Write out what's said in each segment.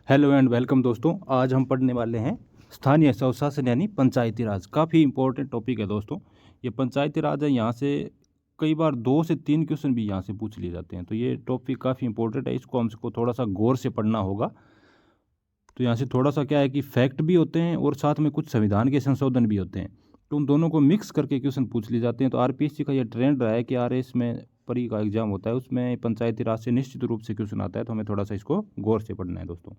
Hello and welcome दोस्तों। आज हम पढ़ने वाले हैं स्थानीय स्वशासन यानी पंचायती राज। काफ़ी इंपॉर्टेंट टॉपिक है दोस्तों। ये पंचायती राज है, यहाँ से कई बार 2 से 3 क्वेश्चन भी यहाँ से पूछ लिए जाते हैं। तो ये टॉपिक काफ़ी इंपॉर्टेंट है, इसको हमको थोड़ा सा गौर से पढ़ना होगा। तो यहाँ से थोड़ा सा क्या है कि फैक्ट भी होते हैं और साथ में कुछ संविधान के संशोधन भी होते हैं, तो उन दोनों को मिक्स करके क्वेश्चन पूछ लिए जाते हैं। तो आरपीएससी का ये ट्रेंड रहा है कि आरएस में परी का एग्जाम होता है, उसमें पंचायती राज से निश्चित रूप से क्वेश्चन आता है। तो हमें थोड़ा सा इसको गौर से पढ़ना है दोस्तों।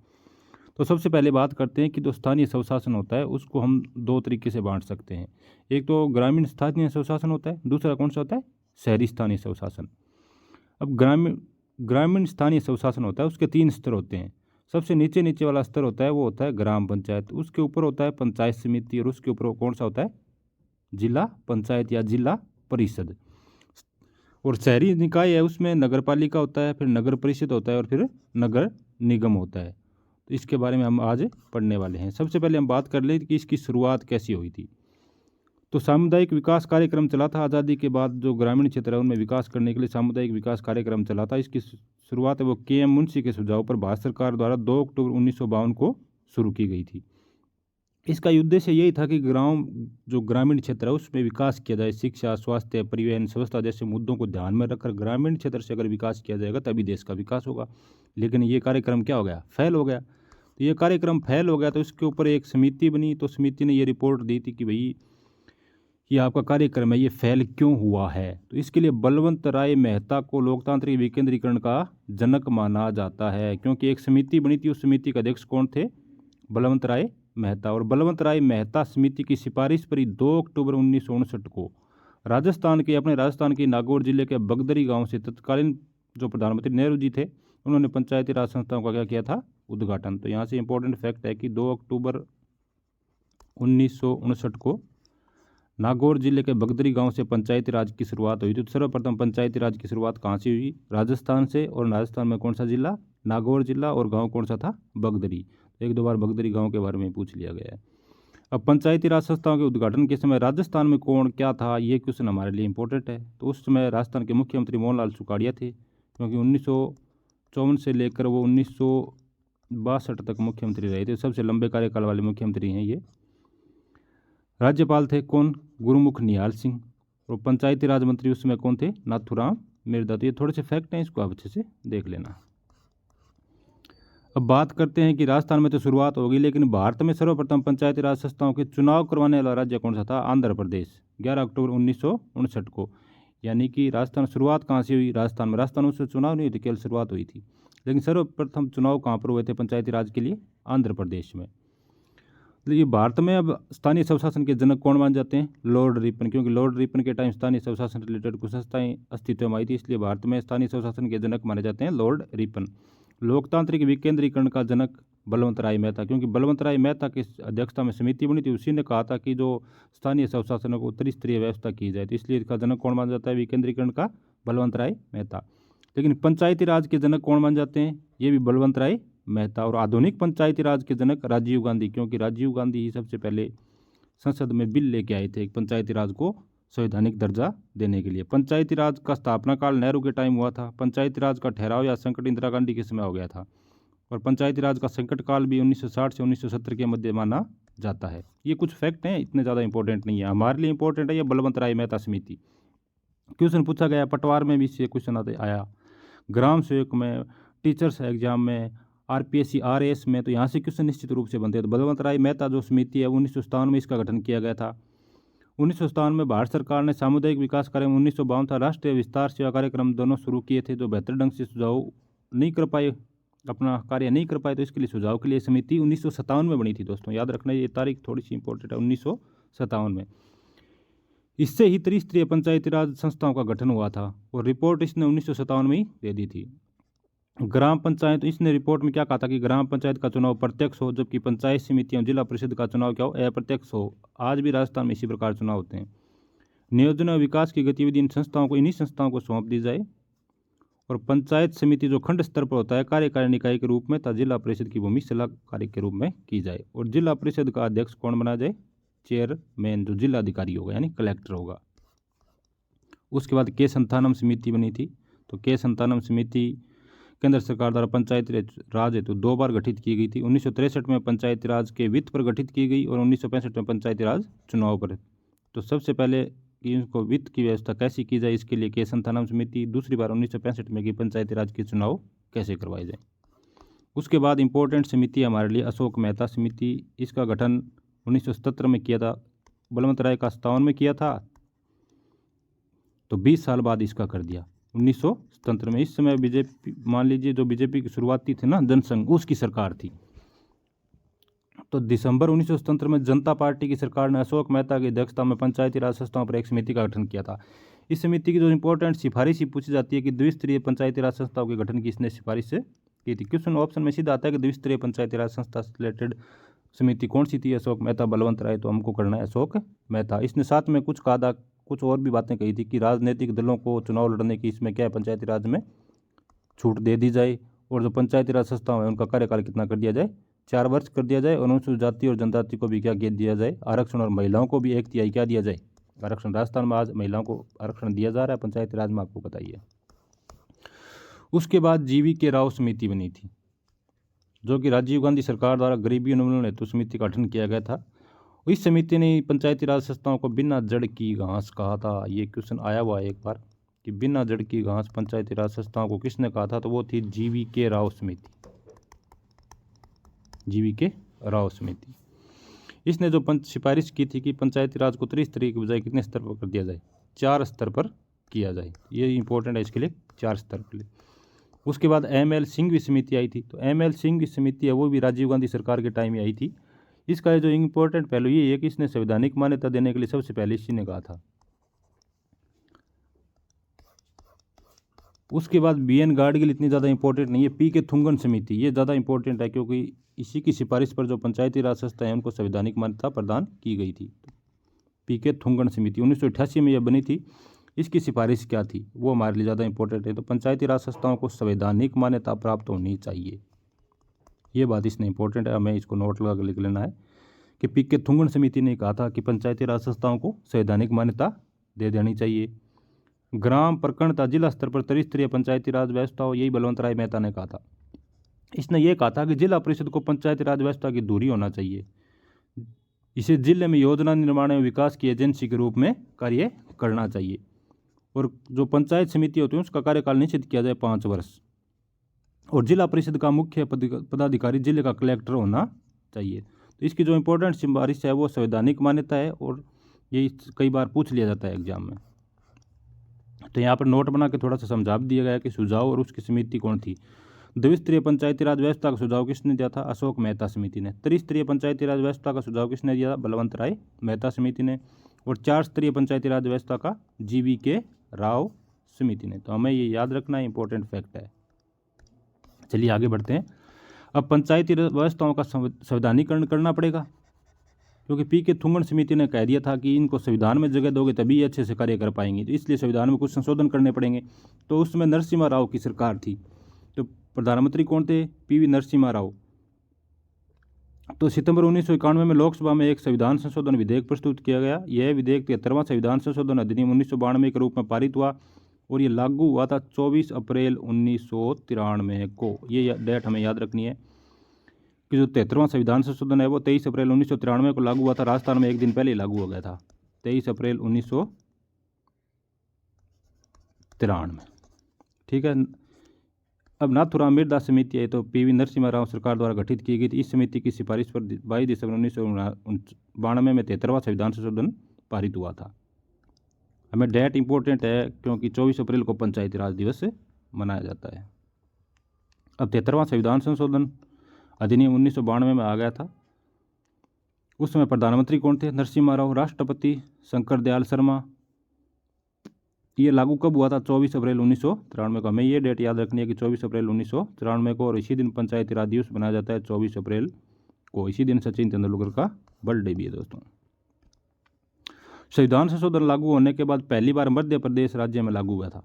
तो सबसे पहले बात करते हैं कि जो स्थानीय स्वशासन होता है उसको हम 2 तरीके से बांट सकते हैं। एक तो ग्रामीण स्थानीय स्वशासन होता है, दूसरा कौन सा होता है? शहरी स्थानीय स्वशासन। अब ग्रामीण स्थानीय स्वशासन होता है, उसके 3 स्तर होते हैं। सबसे नीचे नीचे वाला स्तर होता है वो होता है ग्राम पंचायत, उसके ऊपर होता है पंचायत समिति, और उसके ऊपर कौन सा होता है? जिला पंचायत या जिला परिषद। और शहरी निकाय है, उसमें नगर पालिका होता है, फिर नगर परिषद होता है और फिर नगर निगम होता है। तो इसके बारे में हम आज पढ़ने वाले हैं। सबसे पहले हम बात कर लें कि इसकी शुरुआत कैसी हुई थी। तो सामुदायिक विकास कार्यक्रम चला था आज़ादी के बाद। जो ग्रामीण क्षेत्र है उनमें विकास करने के लिए सामुदायिक विकास कार्यक्रम चला था। इसकी शुरुआत है वो के.एम. मुंशी के सुझाव पर भारत सरकार द्वारा 2 अक्टूबर 1952 को शुरू की गई थी। इसका उद्देश्य यही था कि जो ग्रामीण क्षेत्र है उसमें विकास किया जाए। शिक्षा, स्वास्थ्य, परिवहन, स्वच्छता जैसे मुद्दों को ध्यान में रखकर ग्रामीण क्षेत्र से अगर विकास किया जाएगा तभी देश का विकास होगा। लेकिन ये कार्यक्रम क्या हो गया? फेल हो गया। तो ये कार्यक्रम फेल हो गया तो इसके ऊपर एक समिति बनी। तो समिति ने ये रिपोर्ट दी थी कि भाई ये आपका कार्यक्रम है, ये फेल क्यों हुआ है। तो इसके लिए बलवंत राय मेहता को लोकतांत्रिक विकेंद्रीकरण का जनक माना जाता है, क्योंकि एक समिति बनी थी। उस समिति के अध्यक्ष कौन थे? बलवंत राय मेहता। और बलवंत राय मेहता समिति की सिफारिश पर 2 अक्टूबर 1959 को राजस्थान के नागौर जिले के बगदरी गांव से तत्कालीन जो प्रधानमंत्री नेहरू जी थे उन्होंने पंचायती राज संस्थाओं का क्या किया था? उद्घाटन। तो यहाँ से इंपॉर्टेंट फैक्ट है कि 2 अक्टूबर 1959 को नागौर जिले के बगदरी गांव से पंचायती राज की शुरुआत हुई थी। तो सर्वप्रथम पंचायती राज की शुरुआत कहाँ से हुई? राजस्थान से। और राजस्थान में कौन सा जिला? नागौर जिला। और गांव कौन सा था? बगदरी। एक दो बार बगदरी गांव के बारे में पूछ लिया गया है। अब पंचायती राज संस्थाओं के उद्घाटन के समय राजस्थान में कौन क्या था, ये क्वेश्चन हमारे लिए इंपॉर्टेंट है। तो उस समय राजस्थान के मुख्यमंत्री मोहनलाल सुखाड़िया थे, क्योंकि 1954 से लेकर वो 1962 तक मुख्यमंत्री रहे थे। सबसे लंबे कार्यकाल वाले मुख्यमंत्री हैं ये। राज्यपाल थे कौन? गुरुमुख निहाल सिंह। और पंचायती राज मंत्री उस समय कौन थे? नाथूराम मिर्धा। तो ये थोड़े से फैक्ट हैं, इसको आप अच्छे से देख लेना। अब बात करते हैं कि राजस्थान में तो शुरुआत होगी, लेकिन भारत में सर्वप्रथम पंचायती राज संस्थाओं के चुनाव करवाने वाला राज्य कौन सा था? आंध्र प्रदेश। 11 अक्टूबर 1959 को। यानी कि राजस्थान शुरुआत कहाँ से हुई? राजस्थान में। राजस्थान उससे चुनाव नहीं हुई थी, केवल शुरुआत हुई थी। लेकिन सर्वप्रथम चुनाव कहाँ पर हुए थे पंचायती राज के लिए? आंध्र प्रदेश में। ये भारत में अब स्थानीय स्वशासन के जनक कौन मान जाते हैं? Lord Ripon. क्योंकि लॉर्ड रिपन के टाइम स्थानीय स्वशासन रिलेटेड कुछ संस्थाएं अस्तित्व में आई थी, इसलिए भारत में स्थानीय स्वशासन के जनक माने जाते हैं लॉर्ड रिपन। लोकतांत्रिक विकेंद्रीकरण का जनक बलवंत राय मेहता, क्योंकि बलवंत राय मेहता की अध्यक्षता में समिति बनी थी। उसी ने कहा था कि जो स्थानीय स्वशासन को त्रिस्तरीय व्यवस्था की जाए, तो इसलिए इसका जनक कौन मान जाता है विकेंद्रीकरण का? बलवंत राय मेहता। लेकिन पंचायती राज के जनक कौन मान जाते हैं? ये भी बलवंत राय मेहता। और आधुनिक पंचायती राज के जनक राजीव गांधी, क्योंकि राजीव गांधी ही सबसे पहले संसद में बिल लेके आए थे पंचायती राज को संवैधानिक दर्जा देने के लिए। पंचायती राज का स्थापना काल नेहरू के टाइम हुआ था। पंचायती राज का ठहराव या संकट इंदिरा गांधी के समय हो गया था। और पंचायती राज का संकट काल भी 1960 से 1970 के मध्य माना जाता है। ये कुछ फैक्ट हैं, इतने ज़्यादा इंपॉर्टेंट नहीं है। हमारे लिए इंपॉर्टेंट है ये बलवंत राय मेहता समिति। क्वेश्चन पूछा गया, पटवार में भी इससे क्वेश्चन आया, ग्राम सेवक में, टीचर्स एग्जाम में, आरपीएससी आरएएस में। तो यहाँ से क्वेश्चन निश्चित रूप से बनते हैं। तो बलवंत राय मेहता जो समिति है 1957 में इसका गठन किया गया था। 1957 में भारत सरकार ने सामुदायिक विकास कार्यक्रम 1952 था, राष्ट्रीय विस्तार सेवा कार्यक्रम दोनों शुरू किए थे। जो बेहतर ढंग से सुझाव नहीं कर पाए, अपना कार्य नहीं कर पाए, तो इसके लिए सुझाव के लिए समिति 1957 में बनी थी। दोस्तों याद रखना, ये तारीख थोड़ी सी इंपॉर्टेंट है, 1957 में। इससे ही त्रिस्तरीय पंचायती राज संस्थाओं का गठन हुआ था। और रिपोर्ट इसने 1957 में ही दे दी थी। ग्राम पंचायत, इसने रिपोर्ट में क्या कहा था कि ग्राम पंचायत का चुनाव प्रत्यक्ष हो, जबकि पंचायत समितियों जिला परिषद का चुनाव क्या हो? अप्रत्यक्ष हो। आज भी राजस्थान में इसी प्रकार चुनाव होते हैं। नियोजन और विकास की गतिविधि इन्हीं संस्थाओं को सौंप दी जाए। और पंचायत समिति जो खंड स्तर पर होता है कार्यकारिणी इकाई के रूप में, तथा जिला परिषद की भूमि सलाहकारी के रूप में की जाए। और जिला परिषद का अध्यक्ष कौन बना जाए? चेयरमैन, जो जिला अधिकारी होगा यानी कलेक्टर होगा। उसके बाद के संतानम समिति बनी थी। तो के संतानम समिति केंद्र सरकार द्वारा पंचायती राज हेतु 2 बार गठित की गई थी। 1963 में पंचायती राज के वित्त पर गठित की गई और 1965 में पंचायती राज चुनाव पर। तो सबसे पहले कि इनको वित्त की व्यवस्था कैसी की जाए, इसके लिए केसन थानम समिति। दूसरी बार 1965 में कि पंचायती राज के चुनाव कैसे करवाए जाए। उसके बाद इंपॉर्टेंट समिति हमारे लिए अशोक मेहता समिति। इसका गठन 1977 में किया था, बलवंत राय का 57 में किया था, तो 20 साल बाद इसका कर दिया 1977 में। इस समय बीजेपी, मान लीजिए जो बीजेपी की शुरुआती थी ना जनसंघ, उसकी सरकार थी। तो दिसंबर 1977 में जनता पार्टी की सरकार ने अशोक मेहता की अध्यक्षता में पंचायती राज संस्थाओं पर एक समिति का गठन किया था। इस समिति की जो इंपॉर्टेंट सिफारिश पूछी जाती है कि द्विस्तरीय पंचायती राज संस्थाओं के गठन की इसने सिफारिश की थी। क्वेश्चन ऑप्शन में सीधा आता है कि द्विस्तरीय पंचायती राज संस्था से रिलेटेड समिति कौन सी थी? अशोक मेहता, बलवंत राय, तो हमको करना है अशोक मेहता। इसने साथ में कुछ कहा था, कुछ और भी बातें कही थी कि राजनीतिक दलों को चुनाव लड़ने की इसमें क्या है, पंचायती राज में छूट दे दी जाए, और जो पंचायती राज संस्थाएं हैं उनका कार्यकाल कितना कर दिया जाए, 4 वर्ष कर दिया जाए, और अनुसूचित जाति और जनजाति को भी क्या दिया जाए, आरक्षण, और महिलाओं को भी 1/3 क्या दिया जाए, आरक्षण। राजस्थान में आज महिलाओं को आरक्षण दिया जा रहा है, पंचायती राज में आपको बताइए। उसके बाद जीवी के राव समिति बनी थी, जो कि राजीव गांधी सरकार द्वारा गरीबी उन्मूलन हेतु समिति का गठन किया गया था। इस समिति ने पंचायती राज संस्थाओं को बिना जड़ की घास कहा था। ये क्वेश्चन आया हुआ है एक बार कि बिना जड़ की घास पंचायती राज संस्थाओं को किसने कहा था? तो वो थी जीवी के राव समिति, जीवी के राव समिति। इसने जो सिफारिश की थी कि पंचायती राज को त्रिस्तरीय के बजाय कितने स्तर पर कर दिया जाए, 4 स्तर पर किया जाए। ये इंपॉर्टेंट है इसके लिए, 4 स्तर के लिए। उसके बाद एम.एल. सिंघवी समिति आई थी। तो एम.एल. सिंघवी समिति है वो भी राजीव गांधी सरकार के टाइम में आई थी। इसका जो इंपॉर्टेंट पहलू ये है कि इसने संवैधानिक मान्यता देने के लिए सबसे पहले इसी ने कहा था। उसके बाद बी.एन. गाडगिल इतनी ज़्यादा इंपॉर्टेंट नहीं है। पी.के. थुंगन समिति ये ज़्यादा इंपॉर्टेंट है, क्योंकि इसी की सिफारिश पर जो पंचायती राज संस्था है उनको संवैधानिक मान्यता प्रदान की गई थी। पी.के. थुंगन समिति 1988 में यह बनी थी। इसकी सिफारिश क्या थी वो हमारे लिए ज़्यादा इंपॉर्टेंट है। तो पंचायती राज संस्थाओं को संवैधानिक मान्यता प्राप्त होनी चाहिए, ये बात इसने इंपॉर्टेंट है, हमें इसको नोट लगा कर लिख लेना है कि पी.के. थुंगन समिति ने कहा था कि पंचायती राज संस्थाओं को संवैधानिक मान्यता दे देनी चाहिए। ग्राम, प्रखंड तथा जिला स्तर पर त्रिस्तरीय पंचायती राज व्यवस्था हो, यही बलवंत राय मेहता ने कहा था। इसने ये कहा था कि जिला परिषद को पंचायती राज व्यवस्था की धुरी होना चाहिए। इसे जिले में योजना निर्माण एवं विकास की एजेंसी के रूप में कार्य करना चाहिए, और जो पंचायत समिति होती है उसका कार्यकाल निश्चित किया जाए 5 वर्ष, और जिला परिषद का मुख्य पदाधिकारी जिले का कलेक्टर होना चाहिए। तो इसकी जो इंपॉर्टेंट सिफारिश है वो संवैधानिक मान्यता है, और ये कई बार पूछ लिया जाता है एग्जाम में। तो यहाँ पर नोट बना के थोड़ा सा समझा दिया गया कि सुझाव और उसकी समिति कौन थी। द्विस्तरीय पंचायती राज व्यवस्था का सुझाव किसने दिया था? अशोक मेहता समिति ने। त्रिस्तरीय पंचायती राज व्यवस्था का सुझाव किसने दिया था? बलवंत राय मेहता समिति ने। और 4 स्तरीय पंचायती राज व्यवस्था का जीवी के राव समिति ने। तो हमें ये याद रखना इंपॉर्टेंट फैक्ट है। चलिए आगे बढ़ते हैं। अब पंचायती व्यवस्थाओं का संवैधानिकरण करना पड़ेगा, क्योंकि पी.के. थुंगन समिति ने कह दिया था कि इनको संविधान में जगह दोगे तभी अच्छे से कार्य कर पाएंगे, तो इसलिए संविधान में कुछ संशोधन करने पड़ेंगे। तो उसमें नरसिम्हा राव की सरकार थी, तो प्रधानमंत्री कौन थे? पी.वी. नरसिम्हा राव। तो सितंबर 1991 में लोकसभा में एक संविधान संशोधन विधेयक प्रस्तुत किया गया। यह विधेयक 73वां संविधान संशोधन अधिनियम 1992 के रूप में पारित हुआ, और ये लागू हुआ था 24 अप्रैल 1993 को। ये डेट हमें याद रखनी है कि जो 73वां संविधान संशोधन है वो 23 अप्रैल 1993 को लागू हुआ था। राजस्थान में एक दिन पहले लागू हो गया था, 23 अप्रैल 1993। ठीक है। अब नाथुराम मिर्धा समिति है, तो पी.वी. नरसिम्हा राव सरकार द्वारा गठित की गई थी। इस समिति की सिफारिश पर 22 दिसंबर 1992 में 73वां संविधान संशोधन पारित हुआ था। हमें डेट इंपॉर्टेंट है, क्योंकि 24 अप्रैल को पंचायती राज दिवस मनाया जाता है। अब 73वां संविधान संशोधन अधिनियम 1992 में आ गया था। उस समय प्रधानमंत्री कौन थे? नरसिम्हा राव। राष्ट्रपति शंकर दयाल शर्मा। ये लागू कब हुआ था? 24 अप्रैल 1993 को। हमें ये डेट याद रखनी है कि 24 अप्रैल 1993 को, और इसी दिन पंचायती राज दिवस मनाया जाता है 24 अप्रैल को। इसी दिन सचिन तेंदुलकर का बर्थडे भी है दोस्तों। संविधान संशोधन लागू होने के बाद पहली बार मध्य प्रदेश राज्य में लागू हुआ था।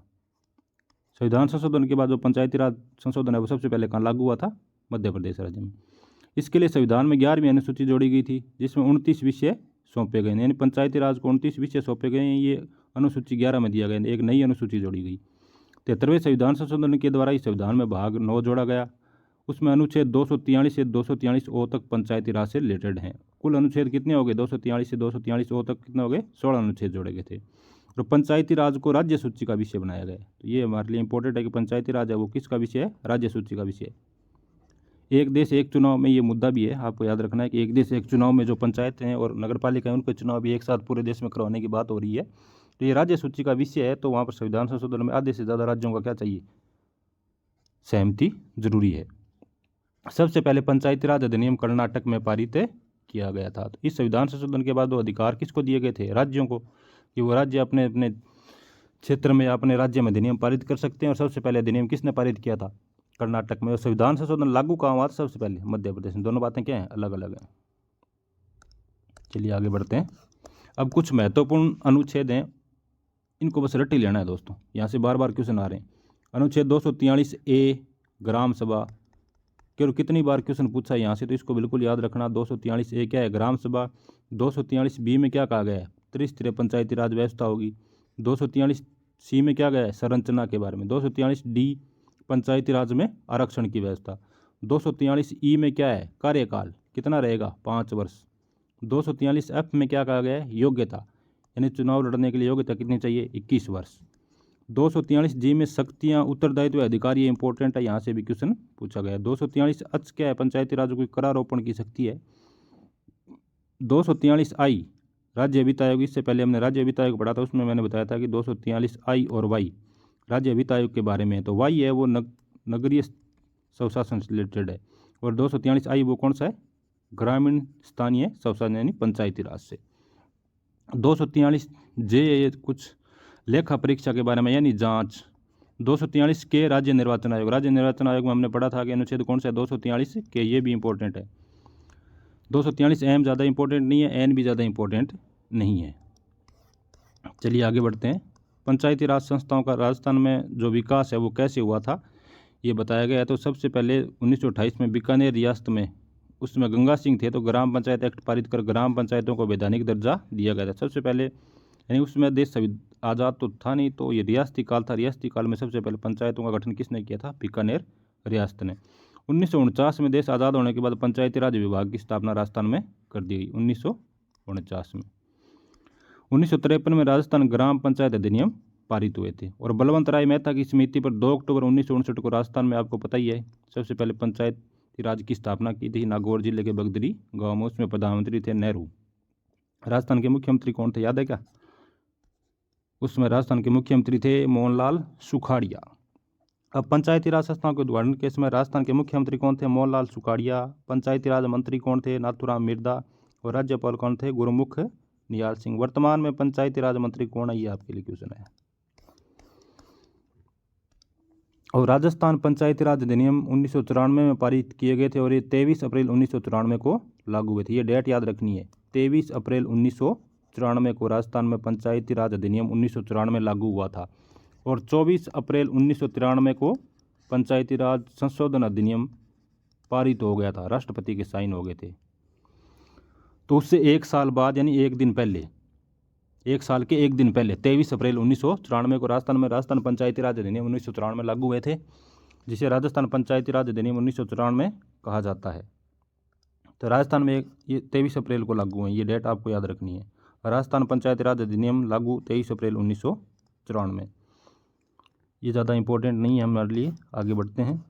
संविधान संशोधन के बाद जो पंचायती राज संशोधन है वो सबसे पहले कहाँ लागू हुआ था? मध्य प्रदेश राज्य में। इसके लिए संविधान में 11वीं अनुसूची जोड़ी गई थी, जिसमें 29 विषय सौंपे गए, यानी पंचायती राज को 29 विषय सौंपे गए हैं। ये अनुसूची 11 में दिया गया, एक नई अनुसूची जोड़ी गई। 73वें संविधान संशोधन के द्वारा इस संविधान में भाग 9 जोड़ा गया। उसमें अनुच्छेद 243 से 243 ओ तक पंचायती राज से रिलेटेड हैं। कुल अनुच्छेद कितने हो गए? 243 से 243 ओ तक कितने हो गए? 16 अनुच्छेद जोड़े गए थे। और पंचायती राज को राज्य सूची का विषय बनाया गया। तो ये हमारे लिए इंपॉर्टेंट है कि पंचायती राज है वो किसका विषय है? राज्य सूची का विषय है। एक देश एक चुनाव में ये मुद्दा भी है, आपको याद रखना है कि एक देश एक चुनाव में जो पंचायत हैं और नगर पालिका है उनके चुनाव भी एक साथ पूरे देश में करवाने की बात हो रही है। तो ये राज्य सूची का विषय है, तो वहाँ पर संविधान संशोधन में आधे से ज़्यादा राज्यों का क्या चाहिए? सहमति जरूरी है। सबसे पहले पंचायती राज अधिनियम कर्नाटक में पारित किया गया था। तो इस संविधान संशोधन के बाद वो अधिकार किसको दिए गए थे? राज्यों को, कि वो राज्य अपने अपने क्षेत्र में अपने राज्य में अधिनियम पारित कर सकते हैं। और सबसे पहले अधिनियम किसने पारित किया था? कर्नाटक में। और संविधान संशोधन लागू कहाँ हुआ था? सबसे पहले मध्य प्रदेश में। दोनों बातें क्या हैं? अलग अलग हैं। चलिए आगे बढ़ते हैं। अब कुछ महत्वपूर्ण अनुच्छेद हैं, इनको बस रट ही लेना है दोस्तों, यहाँ से बार बार क्वेश्चन आ रहे हैं। अनुच्छेद 243 ए ग्राम सभा, केवल कितनी बार क्वेश्चन पूछा है यहाँ से, तो इसको बिल्कुल याद रखना। 243 ए क्या है? ग्राम सभा। 243 बी में क्या कहा गया है? त्रिस्तरीय पंचायती राज व्यवस्था होगी। 243 सी में क्या गया है? संरचना के बारे में। 243 डी पंचायती राज में आरक्षण की व्यवस्था। 243 ई में क्या है? कार्यकाल कितना रहेगा? 5 वर्ष। 243 एफ में क्या कहा गया है? योग्यता, यानी चुनाव लड़ने के लिए योग्यता कितनी चाहिए? 21 वर्ष। 243 जी में शक्तियाँ, उत्तरदायित्व, अधिकार, ये इंपॉर्टेंट है, यहाँ से भी क्वेश्चन पूछा गया। 243 एच क्या है? पंचायती राज को करारोपण की शक्ति है। 243 आई राज्य वित्त आयोग, इससे पहले हमने राज्य वित्त आयोग पढ़ा था, उसमें मैंने बताया था कि 243 आई और वाई राज्य वित्त आयोग के बारे में है। तो वाई है वो नगरीय स्वशासन से रिलेटेड है, और 243 आई वो कौन सा है? ग्रामीण स्थानीय स्वशासन यानी पंचायती राज से। 243 जे कुछ लेखा परीक्षा के बारे में यानी जांच। 243 के राज्य निर्वाचन आयोग, राज्य निर्वाचन आयोग में हमने पढ़ा था कि अनुच्छेद कौन सा है? 243 के, ये भी इंपॉर्टेंट है। 243 एम ज़्यादा इंपॉर्टेंट नहीं है, एन भी ज़्यादा इंपॉर्टेंट नहीं है। चलिए आगे बढ़ते हैं। पंचायती राज संस्थाओं का राजस्थान में जो विकास है वो कैसे हुआ था ये बताया गया है। तो सबसे पहले 1928 में बीकानेर रियासत में, उसमें गंगा सिंह थे, तो ग्राम पंचायत एक्ट पारित कर ग्राम पंचायतों को वैधानिक दर्जा दिया गया था सबसे पहले। यानी उसमें देश आज़ाद तो था नहीं, तो ये रियासती काल था। रियासती काल में सबसे पहले पंचायतों का गठन किसने किया था? बीकानेर रियासत ने। 1949 में देश आज़ाद होने के बाद पंचायती राज विभाग की स्थापना राजस्थान में कर दी गई। 1949 में। 1953 में राजस्थान ग्राम पंचायत अधिनियम पारित हुए थे। और बलवंत राय मेहता की समिति पर 2 अक्टूबर 1959 को राजस्थान में, आपको पता ही है, सबसे पहले पंचायती राज की स्थापना की थी नागौर जिले के बगदरी गाँव में। उसमें प्रधानमंत्री थे नेहरू। राजस्थान के मुख्यमंत्री कौन थे, याद है क्या? उसमें राजस्थान के मुख्यमंत्री थे मोहनलाल सुखाड़िया। अब पंचायती राज संस्थाओं के उद्घाटन के समय राजस्थान के मुख्यमंत्री कौन थे? मोहनलाल सुखाड़िया। पंचायती राज मंत्री कौन थे? नाथूराम मिर्धा। और राज्यपाल कौन थे? गुरुमुख निहाल सिंह। वर्तमान में पंचायती राज मंत्री कौन है, ये आपके लिए क्वेश्चन है। और राजस्थान पंचायती राज अधिनियम 1994 में पारित किए गए थे, और ये 23 अप्रैल 1994 को लागू हुए थे। ये डेट याद रखनी है, 23 अप्रैल 1994 को राजस्थान में पंचायती राज अधिनियम 1994 लागू हुआ था। और 24 अप्रैल 1993 को पंचायती राज संशोधन अधिनियम पारित हो गया था, राष्ट्रपति के साइन हो गए थे। तो उससे 1 साल बाद यानी 1 दिन पहले, 1 साल के 1 दिन पहले 23 अप्रैल 1994 को राजस्थान पंचायती राज अधिनियम 1994 में लागू हुए थे, जिसे राजस्थान पंचायती राज अधिनियम 1994 कहा जाता है। तो राजस्थान में ये 23 अप्रैल को लागू हुए, ये डेट आपको याद रखनी है। राजस्थान पंचायती राज अधिनियम लागू 23 अप्रैल 1994। ये ज़्यादा इंपॉर्टेंट नहीं है हमारे लिए, आगे बढ़ते हैं।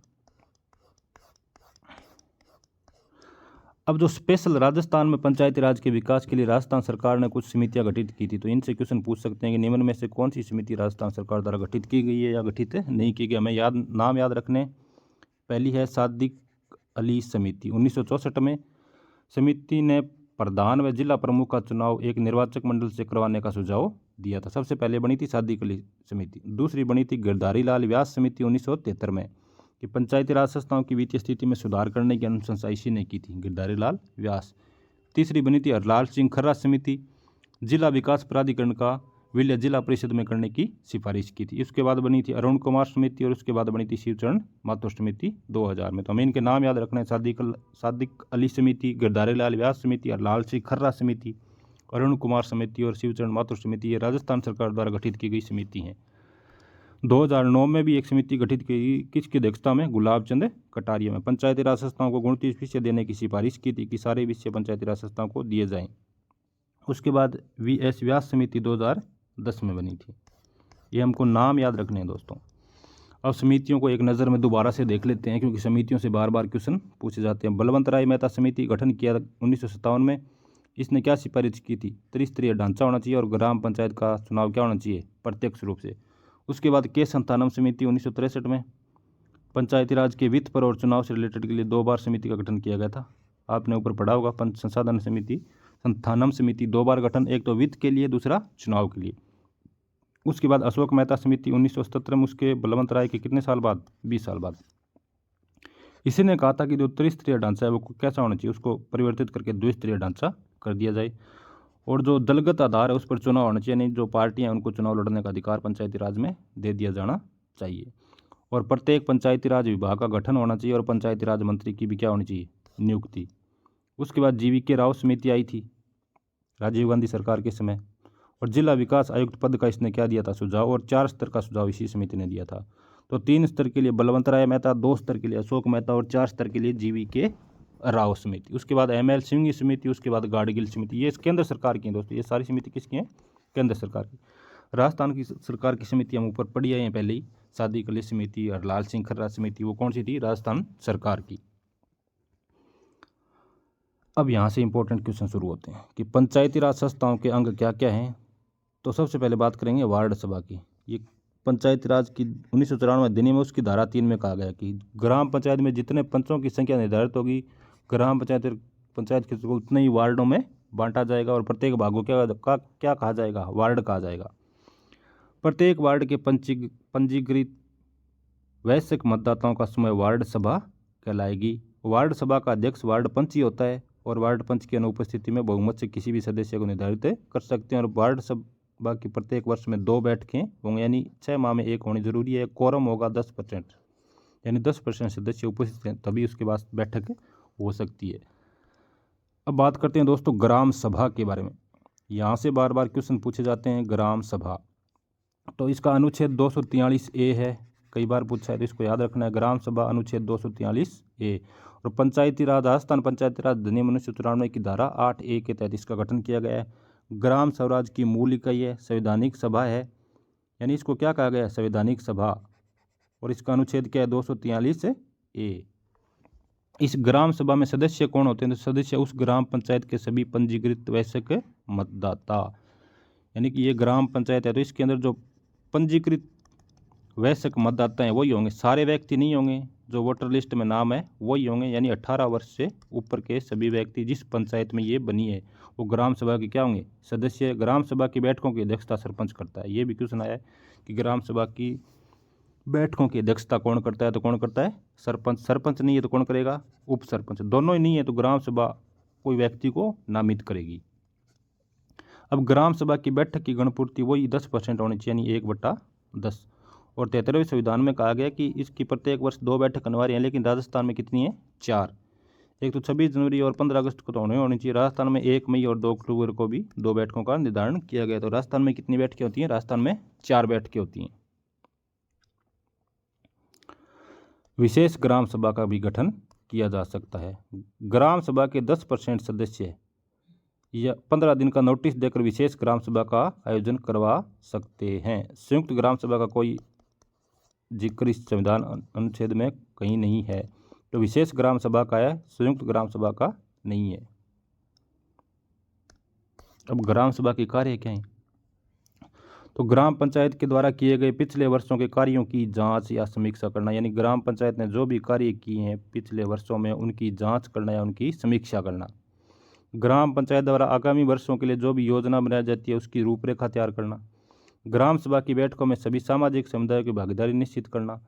अब जो स्पेशल राजस्थान में पंचायती राज के विकास के लिए राजस्थान सरकार ने कुछ समितियां गठित की थी, तो इनसे क्वेश्चन पूछ सकते हैं कि निम्न में से कौन सी समिति राजस्थान सरकार द्वारा गठित की गई है या गठित नहीं की गई। हमें नाम याद रखने। पहली है सादिक अली समिति। 1964 में समिति ने प्रधान व जिला प्रमुख का चुनाव एक निर्वाचक मंडल से करवाने का सुझाव दिया था। सबसे पहले बनी थी सादिक अली समिति। दूसरी बनी थी गिरधारी लाल व्यास समिति 1973 में, कि पंचायती राज संस्थाओं की वित्तीय स्थिति में सुधार करने की अनुशंसा इसी ने की थी, गिरधारी लाल व्यास। तीसरी बनी थी हरलाल सिंह खर्रा समिति, जिला विकास प्राधिकरण का विलय जिला परिषद में करने की सिफारिश की थी। इसके बाद बनी थी अरुण कुमार समिति, और उसके बाद बनी थी शिवचरण माथुर समिति 2000 में। तो हमें इनके नाम याद रखना है, सादिक अली समिति, गिरधारी लाल व्यास समिति, हरलाल सिंह खर्रा समिति, अरुण कुमार समिति और शिवचरण माथुर समिति। ये राजस्थान सरकार द्वारा गठित की गई समिति हैं। 2009 में भी एक समिति गठित की, किसकी अध्यक्षता में? गुलाब चंद कटारिया में। पंचायती राज संस्थाओं को 29 विषय देने की सिफारिश की थी कि सारे विषय पंचायती राज संस्थाओं को दिए जाएं। उसके बाद VS व्यास समिति 2010 में बनी थी। ये हमको नाम याद रखने हैं दोस्तों। अब समितियों को एक नज़र में दोबारा से देख लेते हैं, क्योंकि समितियों से बार बार क्वेश्चन पूछे जाते हैं। बलवंत राय मेहता समिति गठन किया 1957 में। इसने क्या सिफारिश की थी? त्रिस्तरीय ढांचा होना चाहिए और ग्राम पंचायत का चुनाव क्या होना चाहिए? प्रत्यक्ष रूप से। उसके बाद के संतानम समिति 1963 में। पंचायती राज के वित्त पर और चुनाव से रिलेटेड के लिए 2 बार समिति का गठन किया गया था। आपने ऊपर पढ़ा होगा, पंच संसाधन समिति, संस्थानम समिति 2 बार गठन, एक तो वित्त के लिए, दूसरा चुनाव के लिए। उसके बाद अशोक मेहता समिति 1977 में। उसके बलवंत राय के कितने साल बाद? 20 साल बाद। इसी ने कहा था कि जो त्रिस्तरीय ढांचा है वो कैसा होना चाहिए, उसको परिवर्तित करके द्विस्तरीय ढांचा कर दिया जाए। और जो दलगत आधार है उस पर चुनाव होना चाहिए, नहीं जो पार्टियां हैं उनको चुनाव लड़ने का अधिकार पंचायती राज में दे दिया जाना चाहिए। और प्रत्येक पंचायती राज विभाग का गठन होना चाहिए और पंचायती राज मंत्री की भी क्या होनी चाहिए? नियुक्ति। उसके बाद GVK राव समिति आई थी राजीव गांधी सरकार के समय, और जिला विकास आयुक्त पद का इसने क्या दिया था? सुझाव। और 4 स्तर का सुझाव इसी समिति ने दिया था। तो 3 स्तर के लिए बलवंत राय मेहता, 2 स्तर के लिए अशोक मेहता और 4 स्तर के लिए GVK राव समिति। उसके बाद ML सिंह समिति, उसके बाद गाडगिल समिति। ये केंद्र सरकार की है दोस्तों, ये सारी समिति किसकी हैं? केंद्र सरकार की। राजस्थान की सरकार की समिति हम ऊपर पढ़ी हैं पहले ही। सादी कली समिति, हरलाल सिंह खर्रा समिति, वो कौन सी थी? राजस्थान सरकार की। अब यहाँ से इंपॉर्टेंट क्वेश्चन शुरू होते हैं कि पंचायती राज संस्थाओं के अंग क्या क्या हैं। तो सबसे पहले बात करेंगे वार्ड सभा की। ये पंचायती राज की 1994 अधिनियम में उसकी धारा 3 में कहा गया कि ग्राम पंचायत में जितने पंचों की संख्या निर्धारित होगी, ग्राम पंचायत के उतने ही वार्डों में बांटा जाएगा और प्रत्येक भागों क्या कहा जाएगा? वार्ड कहा जाएगा। प्रत्येक वार्ड के पंजीकृत वयस्क मतदाताओं का समूह वार्ड सभा कहलाएगी। वार्ड सभा का अध्यक्ष वार्ड पंच ही होता है और वार्ड पंच की अनुपस्थिति में बहुमत से किसी भी सदस्य को निर्धारित कर सकते हैं। और वार्ड सभा की प्रत्येक वर्ष में 2 बैठकें होंगी, यानी 6 माह में एक होनी जरूरी है। कोरम होगा 10%, यानी 10% सदस्य उपस्थित हैं तभी उसके बाद बैठक हो सकती है। अब बात करते हैं दोस्तों ग्राम सभा के बारे में। यहाँ से बार बार क्वेश्चन पूछे जाते हैं। ग्राम सभा, तो इसका अनुच्छेद 243A है, कई बार पूछा है तो इसको याद रखना है। ग्राम सभा अनुच्छेद 243A। और पंचायती राज, राजस्थान पंचायती राज अधिनियम 1994 की धारा 8A के तहत इसका गठन किया गया है। ग्राम स्वराज की मूल इकाई है, संवैधानिक सभा है, यानी इसको क्या कहा गया है? संवैधानिक सभा। और इसका अनुच्छेद क्या है? 243A। इस ग्राम सभा में सदस्य कौन होते हैं? तो सदस्य उस ग्राम पंचायत के सभी पंजीकृत वयस्क मतदाता, यानी कि ये ग्राम पंचायत है तो इसके अंदर जो पंजीकृत वयस्क मतदाता हैं वही होंगे, सारे व्यक्ति नहीं होंगे। जो वोटर लिस्ट में नाम है वही होंगे, यानी 18 वर्ष से ऊपर के सभी व्यक्ति जिस पंचायत में ये बनी है वो ग्राम सभा के क्या होंगे? सदस्य। ग्राम सभा की बैठकों की अध्यक्षता सरपंच करता है। ये भी क्वेश्चन आया है कि ग्राम सभा की बैठकों की अध्यक्षता कौन करता है? तो कौन करता है? सरपंच। सरपंच नहीं है तो कौन करेगा? उप सरपंच। दोनों ही नहीं है तो ग्राम सभा कोई व्यक्ति को नामित करेगी। अब ग्राम सभा की बैठक की गणपूर्ति वही 10% होनी चाहिए, यानी 1/10। और 73वें संविधान में कहा गया कि इसकी प्रत्येक वर्ष 2 बैठक अनिवार्य है, लेकिन राजस्थान में कितनी है? 4। एक तो 26 जनवरी और 15 अगस्त को तो होनी चाहिए। राजस्थान में 1 मई और 2 अक्टूबर को भी 2 बैठकों का निर्धारण किया गया। तो राजस्थान में कितनी बैठकें होती हैं? राजस्थान में 4 बैठकें होती हैं। विशेष ग्राम सभा का भी गठन किया जा सकता है। ग्राम सभा के 10% सदस्य या 15 दिन का नोटिस देकर विशेष ग्राम सभा का आयोजन करवा सकते हैं। संयुक्त ग्राम सभा का कोई जिक्र इस संविधान अनुच्छेद में कहीं नहीं है, तो विशेष ग्राम सभा का है, संयुक्त ग्राम सभा का नहीं है। अब ग्राम सभा के कार्य क्या हैं? तो ग्राम पंचायत के द्वारा किए गए पिछले वर्षों के कार्यों की जांच या समीक्षा करना, यानी ग्राम पंचायत ने जो भी कार्य किए हैं पिछले वर्षों में उनकी जांच करना या उनकी समीक्षा करना। ग्राम पंचायत द्वारा आगामी वर्षों के लिए जो भी योजना बनाई जाती है उसकी रूपरेखा तैयार करना। ग्राम सभा की बैठकों में सभी सामाजिक समुदायों की भागीदारी निश्चित करना।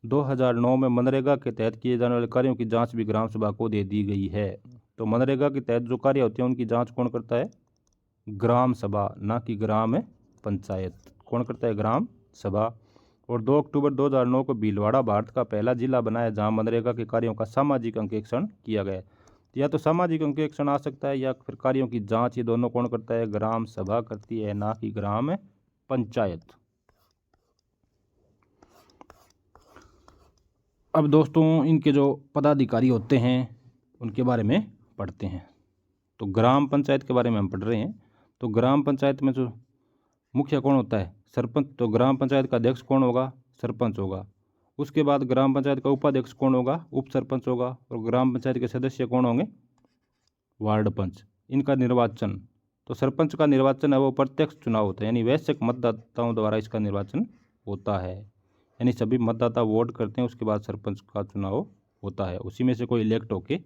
2009 में मनरेगा के तहत किए जाने वाले कार्यों की जांच भी ग्राम सभा को दे दी गई है। तो मनरेगा के तहत जो कार्य होते हैं उनकी जांच कौन करता है? ग्राम सभा, ना कि ग्राम पंचायत। कौन करता है? ग्राम सभा। और 2 अक्टूबर 2009 को भीलवाड़ा भारत का पहला जिला बनाया जहां मनरेगा के कार्यों का सामाजिक अंकेक्षण किया गया। या तो सामाजिक अंकेक्षण आ सकता है या फिर कार्यों की जांच, ये दोनों कौन करता है? ग्राम सभा करती है, ना कि ग्राम पंचायत। अब दोस्तों इनके जो पदाधिकारी होते हैं उनके बारे में पढ़ते हैं। तो ग्राम पंचायत के बारे में हम पढ़ रहे हैं। तो ग्राम पंचायत में जो मुखिया कौन होता है? सरपंच। तो ग्राम पंचायत का अध्यक्ष कौन होगा? सरपंच होगा। उसके बाद ग्राम पंचायत का उपाध्यक्ष कौन होगा? उप सरपंच होगा। और ग्राम पंचायत के सदस्य कौन होंगे? वार्ड पंच। इनका निर्वाचन, तो सरपंच का निर्वाचन है वो प्रत्यक्ष चुनाव होता है, यानी वैश्विक मतदाताओं द्वारा इसका निर्वाचन होता है। यानी सभी मतदाता वोट करते हैं, उसके बाद सरपंच का चुनाव होता है, उसी में से कोई इलेक्ट होके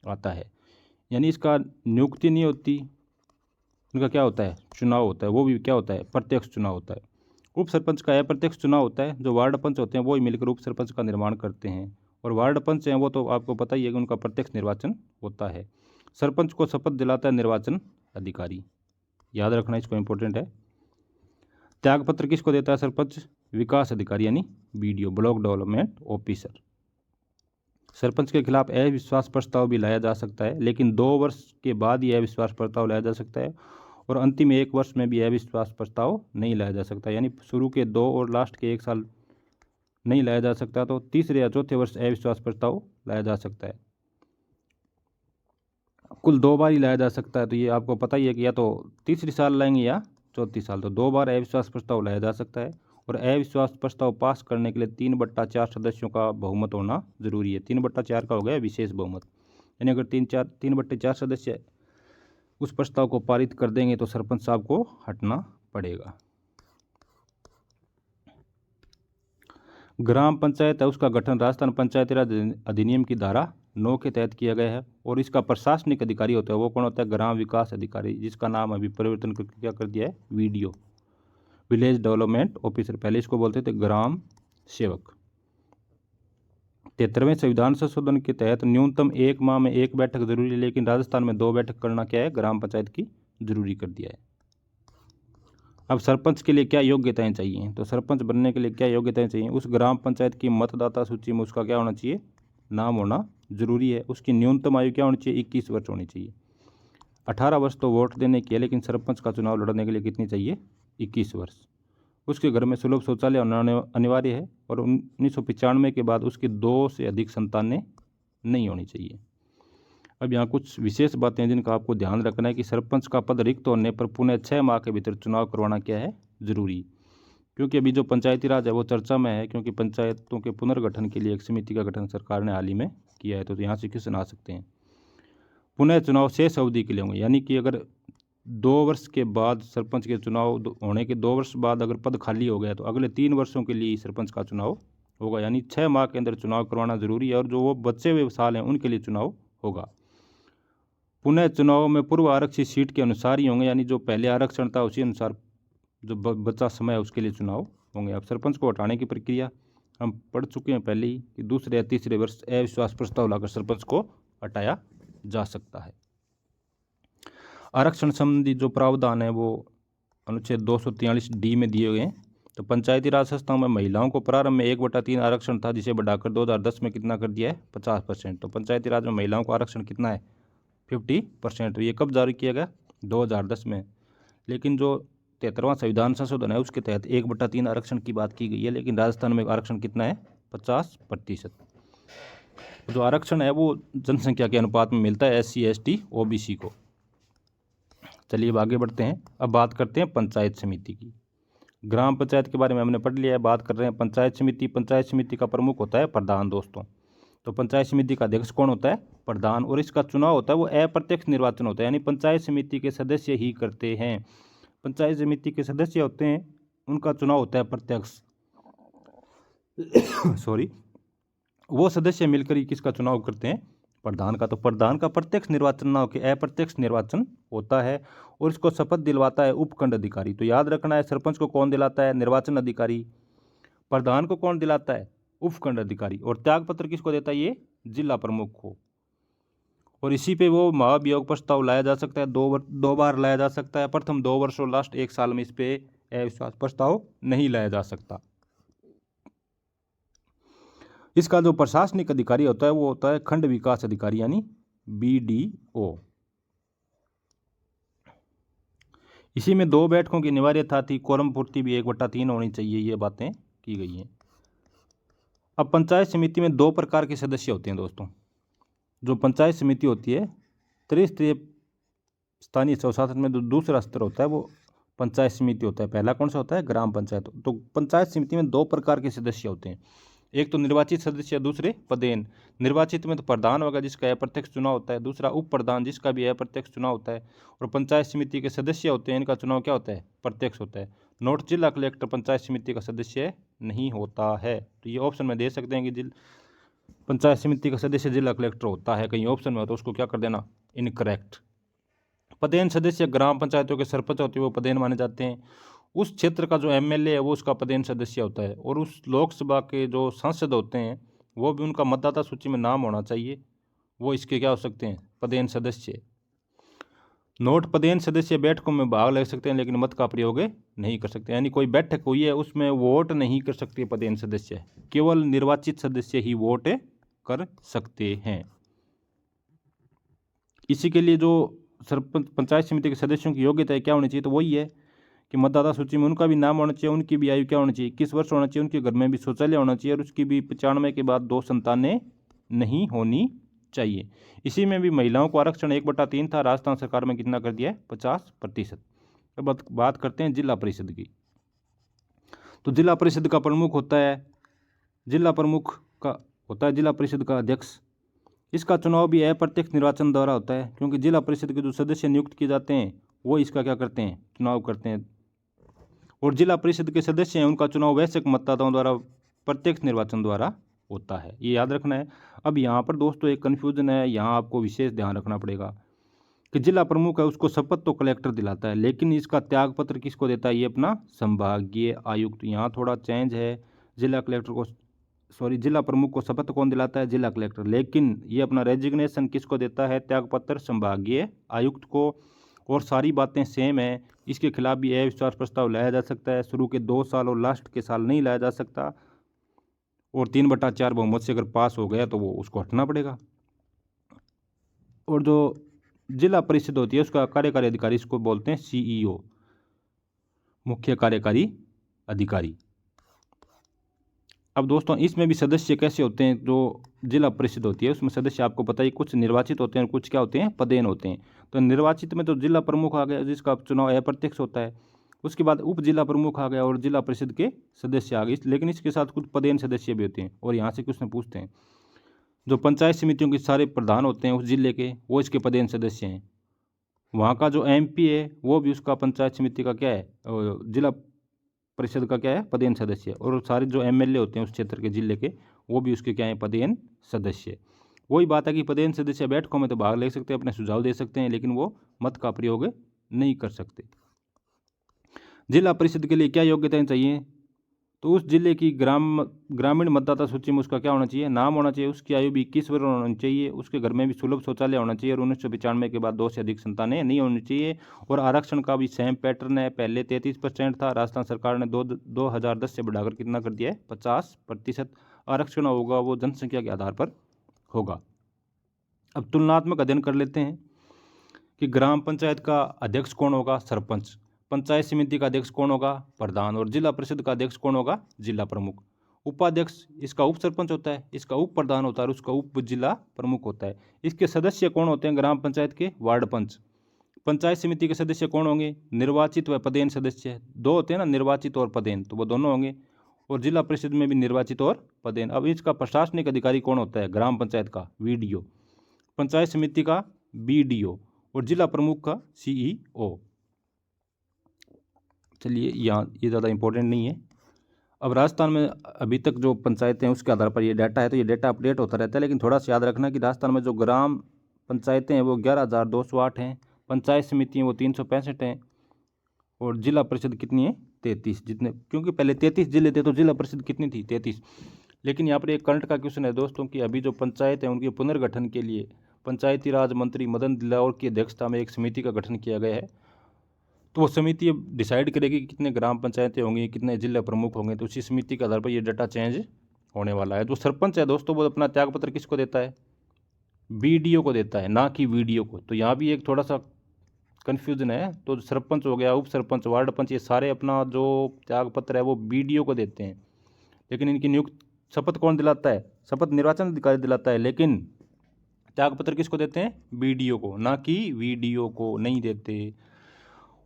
आता है। यानी इसका नियुक्ति नहीं होती, इनका क्या होता है? चुनाव होता है, वो भी क्या होता है? प्रत्यक्ष चुनाव होता है। उप सरपंच का अप्रत्यक्ष चुनाव होता है, जो वार्ड पंच होते हैं वो ही मिलकर उप सरपंच का निर्माण करते हैं। और वार्ड पंच हैं वो तो आपको पता ही है कि उनका प्रत्यक्ष निर्वाचन होता है। सरपंच को शपथ दिलाता है निर्वाचन अधिकारी, याद रखना इसको, इंपॉर्टेंट है। त्यागपत्र किसको देता है सरपंच? विकास अधिकारी यानी BDO, block development officer. Sarpanch के खिलाफ अविश्वास प्रस्ताव भी लाया जा सकता है, लेकिन 2 वर्ष के बाद ही अविश्वास प्रस्ताव लाया जा सकता है, और अंतिम 1 वर्ष में भी अविश्वास प्रस्ताव नहीं लाया जा सकता। यानी शुरू के 2 और लास्ट के 1 साल नहीं लाया जा सकता, तो तीसरे या चौथे वर्ष अविश्वास प्रस्ताव लाया जा सकता है। कुल 2 बार ही लाया जा सकता है, तो ये आपको पता ही है कि या तो तीसरी साल लाएंगे या चौथी साल, तो 2 बार अविश्वास प्रस्ताव लाया जा सकता है। और अविश्वास प्रस्ताव पास करने के लिए 3/4 सदस्यों का बहुमत होना जरूरी है। 3/4 का हो गया विशेष बहुमत, यानी अगर 3/4 सदस्य उस प्रस्ताव को पारित कर देंगे तो सरपंच साहब को हटना पड़ेगा। ग्राम पंचायत है उसका गठन राजस्थान पंचायती राज अधिनियम की धारा 9 के तहत किया गया है, और इसका प्रशासनिक अधिकारी होता है वो कौन होता है? ग्राम विकास अधिकारी, जिसका नाम अभी परिवर्तन करके क्या कर दिया है? Video, village development officer. पहले इसको बोलते थे ग्राम सेवक। 73वें संविधान संशोधन के तहत न्यूनतम 1 माह में 1 बैठक जरूरी है, लेकिन राजस्थान में 2 बैठक करना क्या है? ग्राम पंचायत की जरूरी कर दिया है। अब सरपंच के लिए क्या योग्यताएं चाहिए? तो सरपंच बनने के लिए क्या योग्यताएं चाहिए? उस ग्राम पंचायत की मतदाता सूची में उसका क्या होना चाहिए? नाम होना जरूरी है। उसकी न्यूनतम आयु क्या होनी चाहिए? 21 वर्ष होनी चाहिए। 18 वर्ष तो वोट देने की है, लेकिन सरपंच का चुनाव लड़ने के लिए कितनी चाहिए? 21 वर्ष। उसके घर में सुलभ शौचालय होना अनिवार्य है, और 1995 के बाद उसकी 2 से अधिक संतानें नहीं होनी चाहिए। अब यहाँ कुछ विशेष बातें हैं जिनका आपको ध्यान रखना है कि सरपंच का पद रिक्त होने पर पुनः 6 माह के भीतर चुनाव करवाना क्या है? जरूरी। क्योंकि अभी जो पंचायती राज है वो चर्चा में है, क्योंकि पंचायतों के पुनर्गठन के लिए एक समिति का गठन सरकार ने हाल ही में किया है, तो यहाँ से क्वेश्चन आ सकते हैं। पुनः चुनाव शेष अवधि के लिए होंगे, यानी कि अगर 2 वर्ष के बाद सरपंच के चुनाव होने के 2 वर्ष बाद अगर पद खाली हो गया तो अगले 3 वर्षों के लिए सरपंच का चुनाव होगा, यानी 6 माह के अंदर चुनाव करवाना जरूरी है, और जो वो बचे हुए साल हैं उनके लिए चुनाव होगा। पुनः चुनाव में पूर्व आरक्षित सीट के अनुसार ही होंगे, यानी जो पहले आरक्षण था उसी अनुसार जो बचा समय है उसके लिए चुनाव होंगे। अब सरपंच को हटाने की प्रक्रिया हम पढ़ चुके हैं पहले ही कि दूसरे या तीसरे वर्ष अविश्वास प्रस्ताव लाकर सरपंच को हटाया जा सकता है। आरक्षण संबंधी जो प्रावधान है वो अनुच्छेद 243D में दिए हुए हैं। तो पंचायती राज संस्थाओं में महिलाओं को प्रारंभ में 1/3 आरक्षण था, जिसे बढ़ाकर 2010 में कितना कर दिया है? 50%। तो पंचायती राज में महिलाओं को आरक्षण कितना है? 50%। ये कब जारी किया गया? 2010 में। लेकिन जो 73वां संविधान संशोधन है उसके तहत 1/3 आरक्षण की बात की गई है, लेकिन राजस्थान में आरक्षण कितना है? 50%। जो आरक्षण है वो जनसंख्या के अनुपात में मिलता है SC ST OBC को। चलिए अब आगे बढ़ते हैं। अब बात करते हैं पंचायत समिति की। ग्राम पंचायत के बारे में हमने पढ़ लिया है, बात कर रहे हैं पंचायत समिति। पंचायत समिति का प्रमुख होता है प्रधान दोस्तों। तो पंचायत समिति का अध्यक्ष कौन होता है? प्रधान। और इसका चुनाव होता है वो अप्रत्यक्ष निर्वाचन होता है, यानी पंचायत समिति के सदस्य ही करते हैं। पंचायत समिति के सदस्य होते हैं उनका चुनाव होता है प्रत्यक्ष सॉरी, वो सदस्य मिलकर ही किसका चुनाव करते हैं? प्रधान का। तो प्रधान का प्रत्यक्ष निर्वाचन ना होकर अप्रत्यक्ष निर्वाचन होता है, और इसको शपथ दिलवाता है उपखंड अधिकारी। तो याद रखना है, सरपंच को कौन दिलाता है? निर्वाचन अधिकारी। प्रधान को कौन दिलाता है? उपखंड अधिकारी। और त्यागपत्र किसको देता है? ये जिला प्रमुख को। और इसी पे वो महाभियोग प्रस्ताव लाया जा सकता है, 2 बार लाया जा सकता है। प्रथम 2 वर्ष और लास्ट 1 साल में इस पे अविश्वास प्रस्ताव नहीं लाया जा सकता। इसका जो प्रशासनिक अधिकारी होता है वो होता है खंड विकास अधिकारी, यानी BDO। इसी में 2 बैठकों की अनिवार्यता थी, कोरम पूर्ति भी 1/3 होनी चाहिए, ये बातें की गई हैं। अब पंचायत समिति में दो प्रकार के सदस्य होते हैं दोस्तों। जो पंचायत समिति होती है त्रिस्तरीय स्थानीय स्वशासन में जो दूसरा स्तर होता है वो पंचायत समिति होता है। पहला कौन सा होता है? ग्राम पंचायत। तो पंचायत समिति में दो प्रकार के सदस्य होते हैं, एक तो निर्वाचित सदस्य, दूसरे पदेन। निर्वाचित में तो प्रधान होगा जिसका अप्रत्यक्ष चुनाव होता है, दूसरा उप प्रधान जिसका भी अप्रत्यक्ष चुनाव होता है। और पंचायत समिति के सदस्य होते हैं, इनका चुनाव क्या होता है? प्रत्यक्ष होता है। नोट, जिला कलेक्टर पंचायत समिति का सदस्य नहीं होता है। तो ये ऑप्शन में दे सकते हैं कि पंचायत समिति का सदस्य जिला कलेक्टर होता है, कहीं ऑप्शन में हो तो उसको क्या कर देना? इनकरेक्ट। पदेन सदस्य ग्राम पंचायतों के सरपंच होते हैं, वो पदेन माने जाते हैं। उस क्षेत्र का जो एमएलए है वो उसका पदेन सदस्य होता है। और उस लोकसभा के जो सांसद होते हैं वो भी उनका मतदाता सूची में नाम होना चाहिए, वो इसके क्या हो सकते हैं? पदेन सदस्य। नोट, पदेन सदस्य बैठकों में भाग ले सकते हैं लेकिन मत का प्रयोग नहीं कर सकते, यानी कोई बैठक हुई है उसमें वोट नहीं कर सकते पदेन सदस्य, केवल निर्वाचित सदस्य ही वोट कर सकते हैं। इसी के लिए जो सरपंच पंचायत समिति के सदस्यों की योग्यता क्या होनी चाहिए? तो वही है कि मतदाता सूची में उनका भी नाम होना चाहिए, उनकी भी आयु क्या होनी चाहिए? 21 वर्ष होना चाहिए, उनके घर में भी शौचालय होना चाहिए और उसकी भी 95 के बाद 2 संतानें नहीं होनी चाहिए। इसी में भी महिलाओं को आरक्षण 1/3 था, राजस्थान सरकार में कितना कर दिया है? 50%। अब बात करते हैं जिला परिषद की। तो जिला परिषद का प्रमुख होता है, जिला प्रमुख का होता है जिला परिषद का अध्यक्ष। इसका चुनाव भी अप्रत्यक्ष निर्वाचन द्वारा होता है, क्योंकि जिला परिषद के जो सदस्य नियुक्त किए जाते हैं वो इसका क्या करते हैं? चुनाव करते हैं। और जिला परिषद के सदस्य हैं उनका चुनाव वैश्विक मतदाताओं द्वारा प्रत्यक्ष निर्वाचन द्वारा होता है, ये याद रखना है। अब यहाँ पर दोस्तों एक कन्फ्यूजन है, यहाँ आपको विशेष ध्यान रखना पड़ेगा कि जिला प्रमुख है उसको शपथ तो कलेक्टर दिलाता है, लेकिन इसका त्यागपत्र किसको देता है? ये अपना संभागीय आयुक्त। यहाँ थोड़ा चेंज है, जिला कलेक्टर को जिला प्रमुख को शपथ कौन दिलाता है? जिला कलेक्टर। लेकिन ये अपना रेजिग्नेशन किसको देता है? त्यागपत्र संभागीय आयुक्त को। और सारी बातें सेम है, इसके खिलाफ भी अविश्वास प्रस्ताव लाया जा सकता है, शुरू के 2 साल और लास्ट के साल नहीं लाया जा सकता। और 3/4 बहुमत से अगर पास हो गया तो वो उसको हटना पड़ेगा। और जो जिला परिषद होती है उसका कार्यकारी अधिकारी इसको बोलते हैं सीईओ, मुख्य कार्यकारी अधिकारी। अब दोस्तों इसमें भी सदस्य कैसे होते हैं? जो जिला परिषद होती है उसमें सदस्य आपको पता ही, कुछ निर्वाचित होते हैं और कुछ क्या होते हैं? पदेन होते हैं। तो निर्वाचित में तो जिला प्रमुख आ गया जिसका चुनाव अप्रत्यक्ष होता है, उसके बाद उप जिला प्रमुख आ गया और जिला परिषद के सदस्य आ गए। लेकिन इसके साथ कुछ पदेन सदस्य भी होते हैं। और यहाँ से क्वेश्चन पूछते हैं, जो पंचायत समितियों के सारे प्रधान होते हैं उस जिले के, वो इसके पदेन सदस्य हैं। वहाँ का जो एमपी है वो भी उसका पंचायत समिति का क्या है? जिला परिषद का क्या है? पदेन सदस्य। और सारे जो एमएलए होते हैं उस क्षेत्र के जिले के, वो भी उसके क्या है? पदेन सदस्य। वही बात है कि पदेन सदस्य बैठकों में तो भाग ले सकते हैं, अपने सुझाव दे सकते हैं, लेकिन वो मत का प्रयोग नहीं कर सकते। जिला परिषद के लिए क्या योग्यताएं चाहिए? तो उस जिले की ग्रामीण मतदाता सूची में उसका क्या होना चाहिए? नाम होना चाहिए, उसकी आयु भी 21 वर्ष होनी चाहिए, उसके घर में भी सुलभ शौचालय होना चाहिए और 1995 के बाद 2 से अधिक संतानें नहीं होनी चाहिए। और आरक्षण का भी सेम पैटर्न है, पहले 33% था, राजस्थान सरकार ने 2010 से बढ़ाकर कितना कर दिया है? 50%। आरक्षण होगा वो जनसंख्या के आधार पर होगा। अब तुलनात्मक अध्ययन कर लेते हैं कि ग्राम पंचायत का अध्यक्ष कौन होगा? सरपंच। पंचायत समिति का अध्यक्ष कौन होगा? प्रधान। और जिला परिषद का अध्यक्ष कौन होगा? जिला प्रमुख। उपाध्यक्ष इसका उप सरपंच होता है, इसका उप प्रधान होता है और उसका उप जिला प्रमुख होता है। इसके सदस्य कौन होते हैं? ग्राम पंचायत के वार्ड पंच। पंचायत समिति के सदस्य कौन होंगे? निर्वाचित व पदेन सदस्य। 2 होते हैं ना, निर्वाचित और पदेन, तो वो दोनों होंगे। और जिला परिषद में भी निर्वाचित और पदेन। अब इसका प्रशासनिक अधिकारी कौन होता है? ग्राम पंचायत का वीडीओ, पंचायत समिति का बीडीओ और जिला प्रमुख का सीईओ। चलिए यहाँ ये ज़्यादा इंपॉर्टेंट नहीं है। अब राजस्थान में अभी तक जो पंचायतें हैं उसके आधार पर ये डाटा है, तो ये डाटा अपडेट होता रहता है, लेकिन थोड़ा सा याद रखना कि राजस्थान में जो ग्राम पंचायतें हैं वो 11,208 हैं, पंचायत समितियाँ वो 365 हैं और जिला परिषद कितनी है? 33। जितने, क्योंकि पहले 33 जिले थे तो जिला परिषद कितनी थी? 33। लेकिन यहाँ पर एक करंट का क्वेश्चन है दोस्तों कि अभी जो पंचायत है उनके पुनर्गठन के लिए पंचायती राज मंत्री मदन दिलावर की अध्यक्षता में एक समिति का गठन किया गया है। तो वो समिति अब डिसाइड करेगी कि कितने ग्राम पंचायतें होंगी, कितने जिला प्रमुख होंगे, तो उसी समिति के आधार पर ये डाटा चेंज होने वाला है। जो सरपंच है दोस्तों वो अपना त्यागपत्र किसको देता है? बीडीओ को देता है, ना कि वीडीओ को। तो यहाँ भी एक थोड़ा सा कन्फ्यूजन है। तो सरपंच हो गया, उप सरपंच, वार्ड पंच, ये सारे अपना जो त्यागपत्र है वो बीडीओ को देते हैं, लेकिन इनकी नियुक्त शपथ कौन दिलाता है? शपथ निर्वाचन अधिकारी दिलाता है, लेकिन त्यागपत्र किसको देते हैं? बीडीओ को, ना कि वीडीओ को नहीं देते।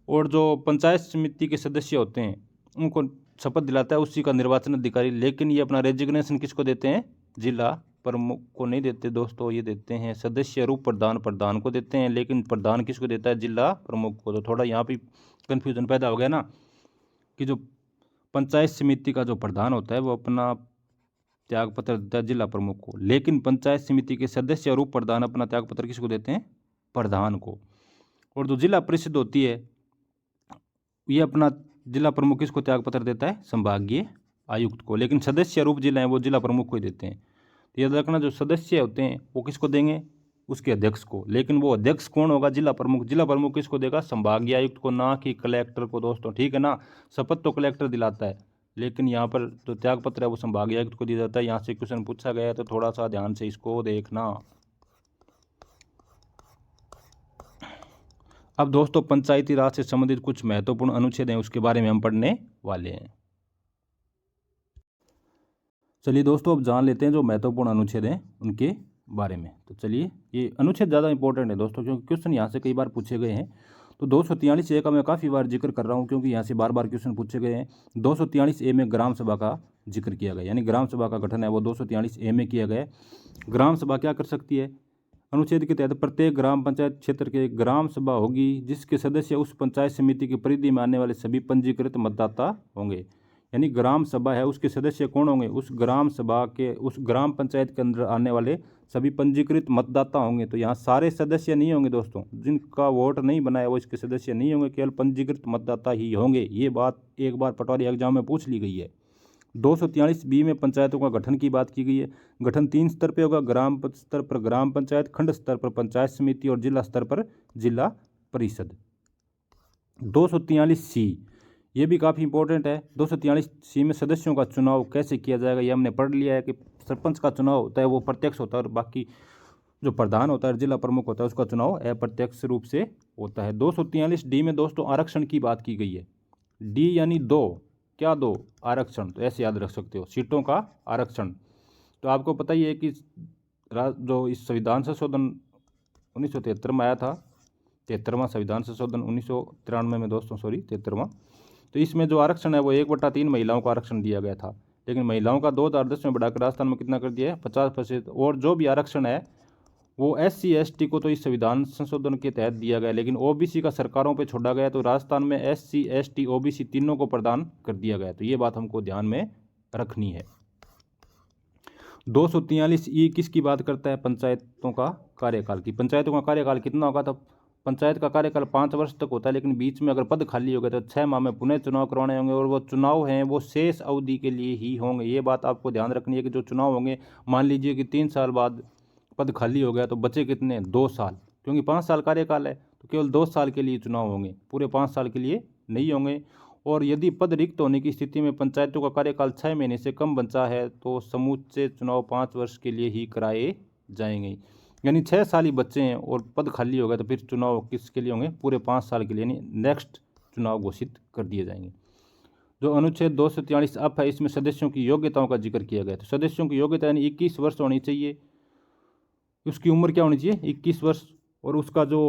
और जो पंचायत समिति के सदस्य होते हैं उनको शपथ दिलाता है उसी का निर्वाचन अधिकारी, लेकिन ये अपना रेजिग्नेशन किसको देते हैं? जिला प्रमुख को नहीं देते दोस्तों, ये देते हैं सदस्य रूप प्रधान, प्रधान को देते हैं, लेकिन प्रधान किसको देता है? जिला प्रमुख को। तो थोड़ा यहाँ पे कन्फ्यूजन पैदा हो गया ना, कि जो पंचायत समिति का जो प्रधान होता है वो अपना त्यागपत्र देता है जिला प्रमुख को, लेकिन पंचायत समिति के सदस्य और उप प्रधान अपना त्यागपत्र किसको देते हैं? प्रधान को। और जो जिला परिषद होती है ये अपना जिला प्रमुख किसको त्यागपत्र देता है? संभागीय आयुक्त को, लेकिन सदस्य रूप जिला है वो जिला प्रमुख को ही देते हैं। तो याद रखना, जो सदस्य होते हैं वो किसको देंगे? उसके अध्यक्ष को, लेकिन वो अध्यक्ष कौन होगा? जिला प्रमुख। जिला प्रमुख किसको देगा? संभागीय आयुक्त को, ना कि कलेक्टर को दोस्तों, ठीक है ना। शपथ तो कलेक्टर दिलाता है, लेकिन यहाँ पर जो त्यागपत्र है वो संभागीय आयुक्त को दिया जाता है। यहाँ से क्वेश्चन पूछा गया है तो थोड़ा सा ध्यान से इसको देखना। अब दोस्तों पंचायती राज से संबंधित कुछ महत्वपूर्ण अनुच्छेद हैं, उसके बारे में हम पढ़ने वाले हैं। चलिए दोस्तों अब जान लेते हैं जो महत्वपूर्ण अनुच्छेद हैं उनके बारे में। तो चलिए, ये अनुच्छेद ज़्यादा इंपॉर्टेंट है दोस्तों, क्योंकि क्वेश्चन यहाँ से कई बार पूछे गए हैं। तो 243A का मैं काफ़ी बार जिक्र कर रहा हूँ, क्योंकि यहाँ से बार बार क्वेश्चन पूछे गए हैं। 243A में ग्राम सभा का जिक्र किया गया, यानी ग्राम सभा का गठन है वो 243A में किया गया है। ग्राम सभा क्या कर सकती है? अनुच्छेद के तहत प्रत्येक ग्राम पंचायत क्षेत्र के ग्राम सभा होगी जिसके सदस्य उस पंचायत समिति की परिधि में आने वाले सभी पंजीकृत मतदाता होंगे। यानी ग्राम सभा है उसके सदस्य कौन होंगे? उस ग्राम सभा के, उस ग्राम पंचायत के अंदर आने वाले सभी पंजीकृत मतदाता होंगे। तो यहाँ सारे सदस्य नहीं होंगे दोस्तों, जिनका वोट नहीं बना है वो इसके सदस्य नहीं होंगे, केवल पंजीकृत मतदाता ही होंगे। ये बात एक बार पटवारी एग्जाम में पूछ ली गई है। 243B में पंचायतों का गठन की बात की गई है। गठन 3 स्तर पे होगा, ग्राम स्तर पर ग्राम पंचायत, खंड स्तर पर पंचायत समिति और जिला स्तर पर जिला परिषद। 243C ये भी काफ़ी इंपॉर्टेंट है। 243C में सदस्यों का चुनाव कैसे किया जाएगा ये हमने पढ़ लिया है कि सरपंच का चुनाव होता है वो प्रत्यक्ष होता है, और बाकी जो प्रधान होता है जिला प्रमुख होता है उसका चुनाव अप्रत्यक्ष रूप से होता है। 243D में दोस्तों आरक्षण की बात की गई है। डी यानी 2, क्या 2? आरक्षण। तो ऐसे याद रख सकते हो, सीटों का आरक्षण। तो आपको पता ही है कि जो इस संविधान संशोधन 1973 में आया था, 73वां संविधान संशोधन 1993 में दोस्तों, सॉरी 73वां। तो इसमें जो आरक्षण है वो 1/3 महिलाओं को आरक्षण दिया गया था, लेकिन महिलाओं का 2010 में बढ़ाकर राजस्थान में कितना कर दिया है? 50%। और जो भी आरक्षण है वो SC ST को तो इस संविधान संशोधन के तहत दिया गया, लेकिन OBC का सरकारों पे छोड़ा गया। तो राजस्थान में SC ST OBC तीनों को प्रदान कर दिया गया। तो ये बात हमको ध्यान में रखनी है। 243E किसकी बात करता है? पंचायतों का कार्यकाल की। पंचायतों का कार्यकाल कितना होगा? तो पंचायत का कार्यकाल 5 वर्ष तक होता है, लेकिन बीच में अगर पद खाली हो गए तो 6 माह में पुनः चुनाव करवाने होंगे, और वो चुनाव हैं वो शेष अवधि के लिए ही होंगे। ये बात आपको ध्यान रखनी है कि जो चुनाव होंगे, मान लीजिए कि 3 साल बाद पद खाली हो गया तो बचे कितने? 2 साल, क्योंकि 5 साल कार्यकाल है तो केवल 2 साल के लिए चुनाव होंगे, पूरे 5 साल के लिए नहीं होंगे। और यदि पद रिक्त होने की स्थिति में पंचायतों का कार्यकाल 6 महीने से कम बचा है तो समूचे चुनाव 5 वर्ष के लिए ही कराए जाएंगे। यानी 6 साल ही बच्चे हैं और पद खाली हो गया तो फिर चुनाव किसके लिए होंगे? पूरे 5 साल के लिए, यानी नेक्स्ट चुनाव घोषित कर दिए जाएंगे। जो अनुच्छेद 243 अप है इसमें सदस्यों की योग्यताओं का जिक्र किया गया है। तो सदस्यों की योग्यता यानी 21 वर्ष होनी चाहिए, उसकी उम्र क्या होनी चाहिए? 21 वर्ष, और उसका जो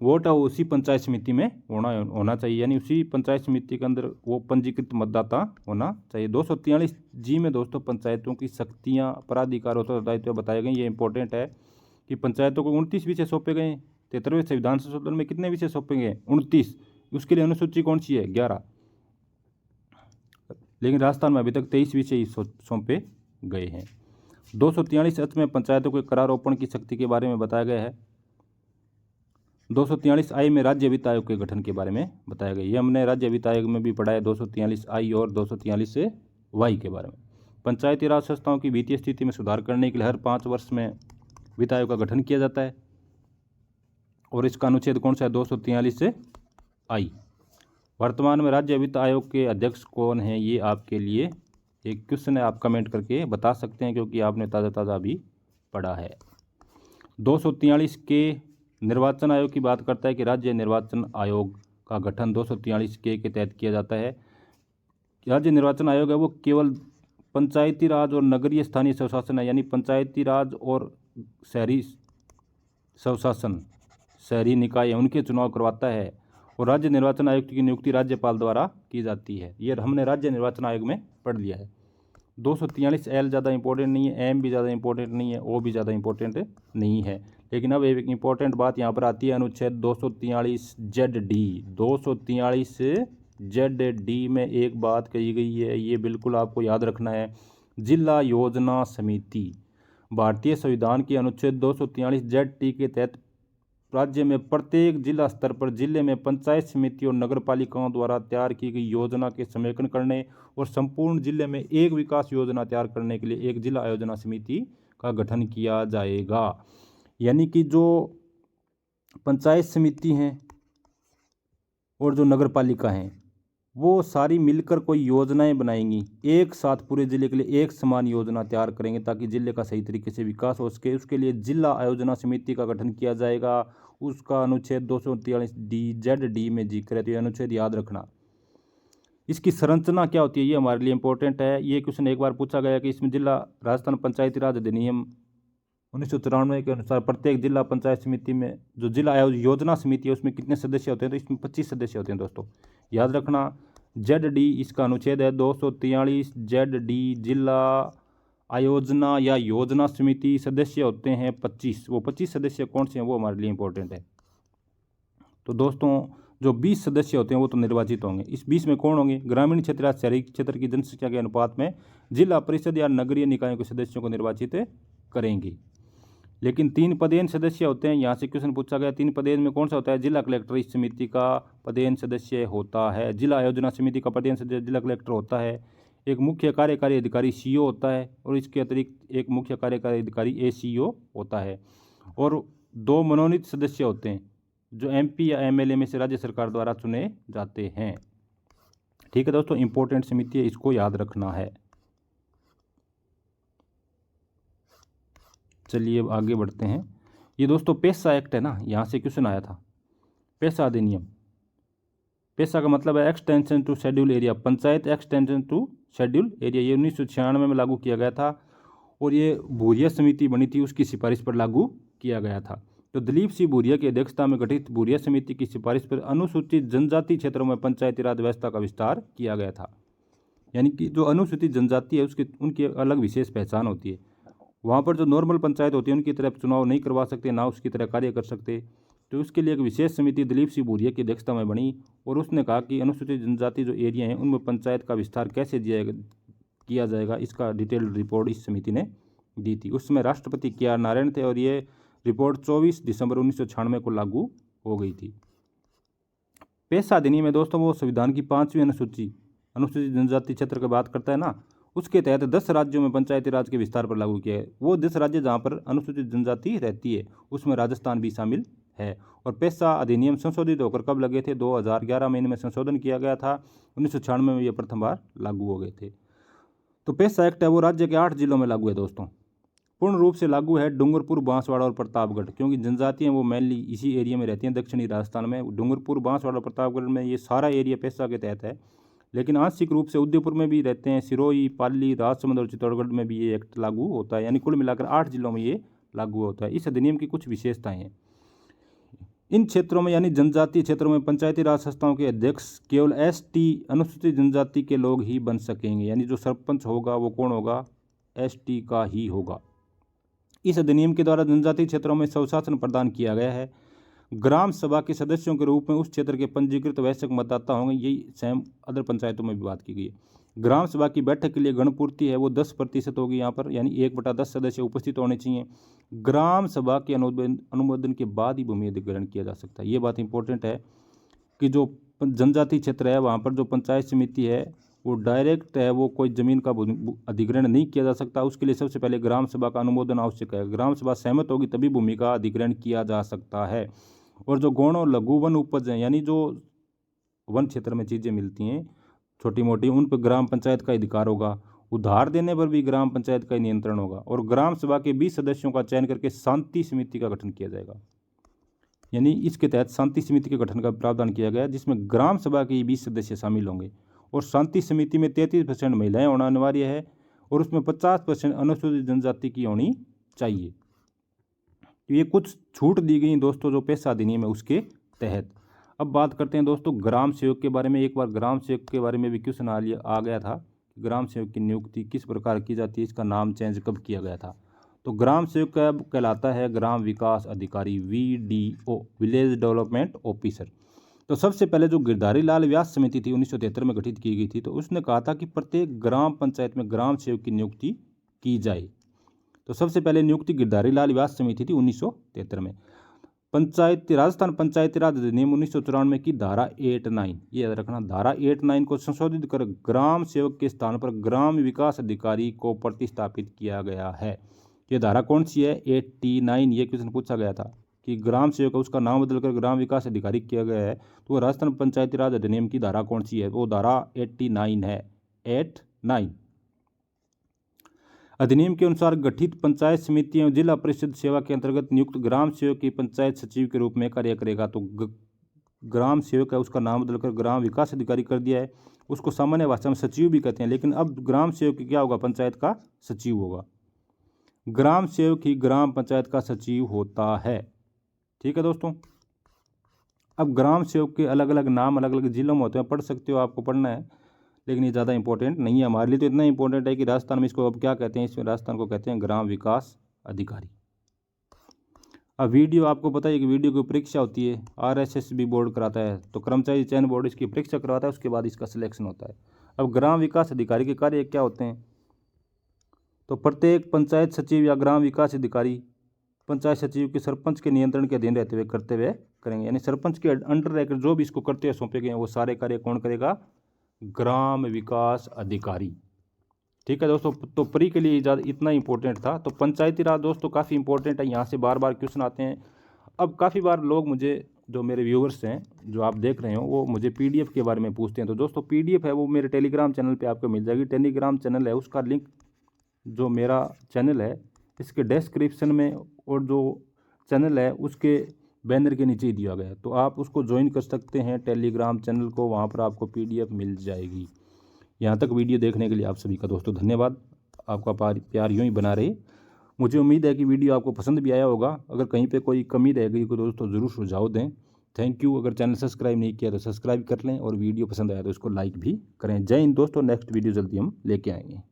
वोट है वो उसी पंचायत समिति में होना चाहिए, यानी उसी पंचायत समिति के अंदर वो पंजीकृत मतदाता होना चाहिए। 243G में दोस्तों पंचायतों की शक्तियाँ, अपराधिकारों और दायित्व बताए गए। ये इंपॉर्टेंट है कि पंचायतों को 29 विषय सौंपे गए। 73वें संविधान संशोधन में कितने विषय सौंपे गए? 29। उसके लिए अनुसूची कौन सी है? 11। लेकिन राजस्थान में अभी तक 23 विषय ही सौंपे गए हैं। 243 में पंचायतों के करारोपण की शक्ति के बारे में बताया गया है। 243I में राज्य वित्त आयोग के गठन के बारे में बताया गया। ये हमने राज्य वित्त आयोग में भी पढ़ा है, 243I और 243Y के बारे में। पंचायती राज संस्थाओं की वित्तीय स्थिति में सुधार करने के लिए हर 5 वर्ष में वित्त आयोग का गठन किया जाता है, और इसका अनुच्छेद कौन सा है? 243I। वर्तमान में राज्य वित्त आयोग के अध्यक्ष कौन है? ये आपके लिए एक क्वेश्चन है, आप कमेंट करके बता सकते हैं, क्योंकि आपने ताज़ा अभी पढ़ा है। 243 के निर्वाचन आयोग की बात करता है कि राज्य निर्वाचन आयोग का गठन 243 के तहत किया जाता है। राज्य निर्वाचन आयोग है वो केवल पंचायती राज और नगरीय स्थानीय स्वशासन है, यानी पंचायती राज और शहरी स्वशासन, शहरी निकाय उनके चुनाव करवाता है। और राज्य निर्वाचन आयुक्त की नियुक्ति राज्यपाल द्वारा की जाती है। ये हमने राज्य निर्वाचन आयोग में पढ़ लिया है। 243 एल ज़्यादा इंपॉर्टेंट नहीं है, एम भी ज़्यादा इंपॉर्टेंट नहीं है, ओ भी ज़्यादा इंपॉर्टेंट नहीं है। लेकिन अब एक इंपॉर्टेंट बात यहाँ पर आती है, अनुच्छेद 243 जेड डी। 243 जेड डी में एक बात कही गई है, ये बिल्कुल आपको याद रखना है। जिला योजना समिति भारतीय संविधान के अनुच्छेद 243 जेड टी के तहत राज्य में प्रत्येक जिला स्तर पर जिले में पंचायत समिति और नगर पालिकाओं द्वारा तैयार की गई योजना के समेकन करने और संपूर्ण जिले में एक विकास योजना तैयार करने के लिए एक जिला आयोजना समिति का गठन किया जाएगा। यानी कि जो पंचायत समिति हैं और जो नगर पालिका हैं वो सारी मिलकर कोई योजनाएं बनाएंगी, एक साथ पूरे जिले के लिए एक समान योजना तैयार करेंगे ताकि जिले का सही तरीके से विकास हो सके। उसके लिए जिला आयोजना समिति का गठन किया जाएगा। उसका अनुच्छेद 243 डी जेड डी में जिक्र है, तो ये अनुच्छेद याद रखना। इसकी संरचना क्या होती है ये हमारे लिए इंपॉर्टेंट है। ये क्वेश्चन एक बार पूछा गया कि इसमें जिला राजस्थान पंचायती राज अधिनियम 1994 के अनुसार प्रत्येक जिला पंचायत समिति में जो जिला योजना समिति है उसमें कितने सदस्य होते हैं, तो इसमें 25 सदस्य होते हैं दोस्तों, याद रखना। जेड डी इसका अनुच्छेद है 243 जेड डी। जिला आयोजना या योजना समिति सदस्य होते हैं 25। वो 25 सदस्य कौन से हैं वो हमारे लिए इंपॉर्टेंट है। तो दोस्तों जो 20 सदस्य होते हैं वो तो निर्वाचित होंगे। इस 20 में कौन होंगे, ग्रामीण क्षेत्र या शहरी क्षेत्र की जनसंख्या के अनुपात में जिला परिषद या नगरीय निकायों के सदस्यों को निर्वाचित करेंगी। लेकिन 3 पदेन सदस्य होते हैं, यहाँ से क्वेश्चन पूछा गया 3 पदेन में कौन सा होता है, जिला कलेक्टर इस समिति का पदेन सदस्य होता है। जिला आयोजना समिति का पदेन सदस्य जिला कलेक्टर होता है। एक मुख्य कार्यकारी अधिकारी सीओ होता है और इसके अतिरिक्त एक मुख्य कार्यकारी अधिकारी एसीओ होता है। और 2 मनोनीत सदस्य होते हैं जो एमपी या एमएलए में से राज्य सरकार द्वारा चुने जाते हैं। ठीक है दोस्तों, इंपॉर्टेंट समिति है, इसको याद रखना है। चलिए अब आगे बढ़ते हैं। ये दोस्तों पेशा एक्ट है ना, यहाँ से क्वेश्चन आया था। पेशा अधिनियम, पेशा का मतलब है extension to schedule area, panchayat extension to schedule area. ये 1996 में लागू किया गया था और ये भूरिया समिति बनी थी, उसकी सिफारिश पर लागू किया गया था। तो दिलीप सिंह भूरिया की अध्यक्षता में गठित भूरिया समिति की सिफारिश पर अनुसूचित जनजाति क्षेत्रों में पंचायती राज व्यवस्था का विस्तार किया गया था। यानी कि जो अनुसूचित जनजाति है उसकी उनकी अलग विशेष पहचान होती है। वहाँ पर जो नॉर्मल पंचायत होती है उनकी तरफ चुनाव नहीं करवा सकते, ना उसकी तरह कार्य कर सकते। तो उसके लिए एक विशेष समिति दिलीप सिंह भूरिया की अध्यक्षता में बनी और उसने कहा कि अनुसूचित जनजाति जो एरिया हैं उनमें पंचायत का विस्तार कैसे किया जाएगा, इसका डिटेल्ड रिपोर्ट इस समिति ने दी थी। उस समय राष्ट्रपति KR नारायण थे और ये रिपोर्ट 24 दिसंबर 1996 को लागू हो गई थी। पेशा अधिनियम में दोस्तों वो संविधान की 5वीं अनुसूचित जनजाति क्षेत्र की बात करता है ना, उसके तहत 10 राज्यों में पंचायती राज के विस्तार पर लागू किया है। वो 10 राज्य जहाँ पर अनुसूचित जनजाति रहती है उसमें राजस्थान भी शामिल है। और पेशा अधिनियम संशोधित होकर कब लगे थे, 2011 में इनमें संशोधन किया गया था। 1996 में ये प्रथम बार लागू हो गए थे। तो पेशा एक्ट है वो राज्य के 8 जिलों में लागू है दोस्तों। पूर्ण रूप से लागू है डूंगरपुर, बांसवाड़ा और प्रतापगढ़, क्योंकि जनजातियाँ वो मेनली इसी एरिया में रहती हैं दक्षिणी राजस्थान में। डूंगरपुर, बांसवाड़ा और प्रतापगढ़ में ये सारा एरिया पेशा के तहत है। लेकिन आंशिक रूप से उदयपुर में भी रहते हैं, सिरोही, पाली, राजसमंद और चित्तौड़गढ़ में भी ये एक्ट लागू होता है। यानी कुल मिलाकर 8 जिलों में ये लागू होता है। इस अधिनियम की कुछ विशेषताएं हैं। इन क्षेत्रों में यानी जनजातीय क्षेत्रों में पंचायती राज संस्थाओं के अध्यक्ष केवल ST अनुसूचित जनजाति के लोग ही बन सकेंगे। यानी जो सरपंच होगा वो कौन होगा, ST का ही होगा। इस अधिनियम के द्वारा जनजातीय क्षेत्रों में स्वशासन प्रदान किया गया है। ग्राम सभा के सदस्यों के रूप में उस क्षेत्र के पंजीकृत वयस्क मतदाता होंगे। यही सेम अदर पंचायतों में भी बात की गई है। ग्राम सभा की बैठक के लिए गणपूर्ति है वो 10% होगी यहाँ पर, यानी 1/10 सदस्य उपस्थित होने चाहिए। ग्राम सभा के अनुमोदन के बाद ही भूमि अधिग्रहण किया जा सकता है। ये बात इंपॉर्टेंट है कि जो जनजातीय क्षेत्र है वहाँ पर जो पंचायत समिति है वो डायरेक्ट है, वो कोई ज़मीन का अधिग्रहण नहीं किया जा सकता। उसके लिए सबसे पहले ग्राम सभा का अनुमोदन आवश्यक है। ग्राम सभा सहमत होगी तभी भूमि का अधिग्रहण किया जा सकता है। और जो गौण और लघु वन उपज हैं, यानी जो वन क्षेत्र में चीज़ें मिलती हैं छोटी मोटी, उन पर ग्राम पंचायत का अधिकार होगा। उधार देने पर भी ग्राम पंचायत का नियंत्रण होगा। और ग्राम सभा के 20 सदस्यों का चयन करके शांति समिति का गठन किया जाएगा। यानी इसके तहत शांति समिति के गठन का प्रावधान किया गया जिसमें ग्राम सभा के 20 सदस्य शामिल होंगे। और शांति समिति में 33% महिलाएं होना अनिवार्य है। और उसमें 50% अनुसूचित जनजाति की होनी चाहिए। तो ये कुछ छूट दी गई दोस्तों जो पेशा अधिनियम है उसके तहत। अब बात करते हैं दोस्तों ग्राम सेवक के बारे में। एक बार ग्राम सेवक के बारे में भी क्वेश्चन आ गया था, ग्राम सेवक की नियुक्ति किस प्रकार की जाती है, इसका नाम चेंज कब किया गया था। तो ग्राम सेवक का कहलाता है ग्राम विकास अधिकारी, VDO, विलेज डेवलपमेंट ऑफिसर। तो सबसे पहले जो गिरधारी लाल व्यास समिति थी 1973 में गठित की गई थी, तो उसने कहा था कि प्रत्येक ग्राम पंचायत में ग्राम सेवक की नियुक्ति की जाए। तो सबसे पहले नियुक्ति गिरधारी लाल व्यास समिति थी 1973 में। राजस्थान पंचायती राज अधिनियम 1994 की धारा 89, ये याद रखना, धारा 89 को संशोधित कर ग्राम सेवक के स्थान पर ग्राम विकास अधिकारी को प्रतिस्थापित किया गया है। ये धारा कौन सी है? 89। ये क्वेश्चन पूछा गया था कि ग्राम सेवक उसका नाम बदलकर ग्राम विकास अधिकारी किया गया है, तो राजस्थान पंचायती राज अधिनियम की धारा कौन सी है? वो धारा 89 है, 89। अधिनियम के अनुसार गठित पंचायत समितियां एवं जिला परिषद सेवा के अंतर्गत नियुक्त ग्राम सेवक की पंचायत सचिव के रूप में कार्य करेगा। तो ग्राम सेवक है उसका नाम बदलकर ग्राम विकास अधिकारी कर दिया है, उसको सामान्य भाषा में सचिव भी कहते हैं, लेकिन अब ग्राम सेवक क्या होगा? पंचायत का सचिव होगा। ग्राम सेवक ही ग्राम पंचायत का सचिव होता है। ठीक है दोस्तों। अब ग्राम सेवक के अलग अलग नाम अलग अलग जिलों में होते हैं, पढ़ सकते हो, आपको पढ़ना है, लेकिन ये ज़्यादा इंपॉर्टेंट नहीं है हमारे लिए। तो इतना इंपॉर्टेंट है कि राजस्थान में इसको अब क्या कहते हैं? इसमें राजस्थान को कहते हैं ग्राम विकास अधिकारी। अब वीडियो, आपको पता है कि वीडियो की परीक्षा होती है, RSSB बोर्ड कराता है, तो कर्मचारी चयन बोर्ड इसकी परीक्षा करवाता है, उसके बाद इसका सिलेक्शन होता है। अब ग्राम विकास अधिकारी के कार्य क्या होते हैं? तो प्रत्येक पंचायत सचिव या ग्राम विकास अधिकारी पंचायत सचिव के सरपंच के नियंत्रण के अधीन रहते हुए करते हुए करेंगे, यानी सरपंच के अंडर रहकर जो भी इसको करते हुए सौंपे गए वो सारे कार्य कौन करेगा? ग्राम विकास अधिकारी। ठीक है दोस्तों। तो प्री के लिए इतना इंपॉर्टेंट था। तो पंचायती राज दोस्तों काफ़ी इंपॉर्टेंट है, यहाँ से बार बार क्वेश्चन आते हैं। अब काफ़ी बार लोग मुझे, जो मेरे व्यूअर्स हैं जो आप देख रहे हो, वो मुझे PDF के बारे में पूछते हैं। तो दोस्तों PDF है वो मेरे टेलीग्राम चैनल पे आपको मिल जाएगी। टेलीग्राम चैनल है उसका लिंक, जो मेरा चैनल है इसके डिस्क्रिप्शन में, और जो चैनल है उसके बैनर के नीचे ही दिया गया है, तो आप उसको ज्वाइन कर सकते हैं टेलीग्राम चैनल को, वहाँ पर आपको PDF मिल जाएगी। यहाँ तक वीडियो देखने के लिए आप सभी का दोस्तों धन्यवाद। आपका प्यार यूँ ही बना रहे। मुझे उम्मीद है कि वीडियो आपको पसंद भी आया होगा। अगर कहीं पे कोई कमी रह गई तो दोस्तों ज़रूर सुझाव दें। Thank you. अगर चैनल सब्सक्राइब नहीं किया तो सब्सक्राइब कर लें, और वीडियो पसंद आया तो इसको लाइक भी करें। जय हिंद दोस्तों। नेक्स्ट वीडियो जल्दी हम लेके आएंगे।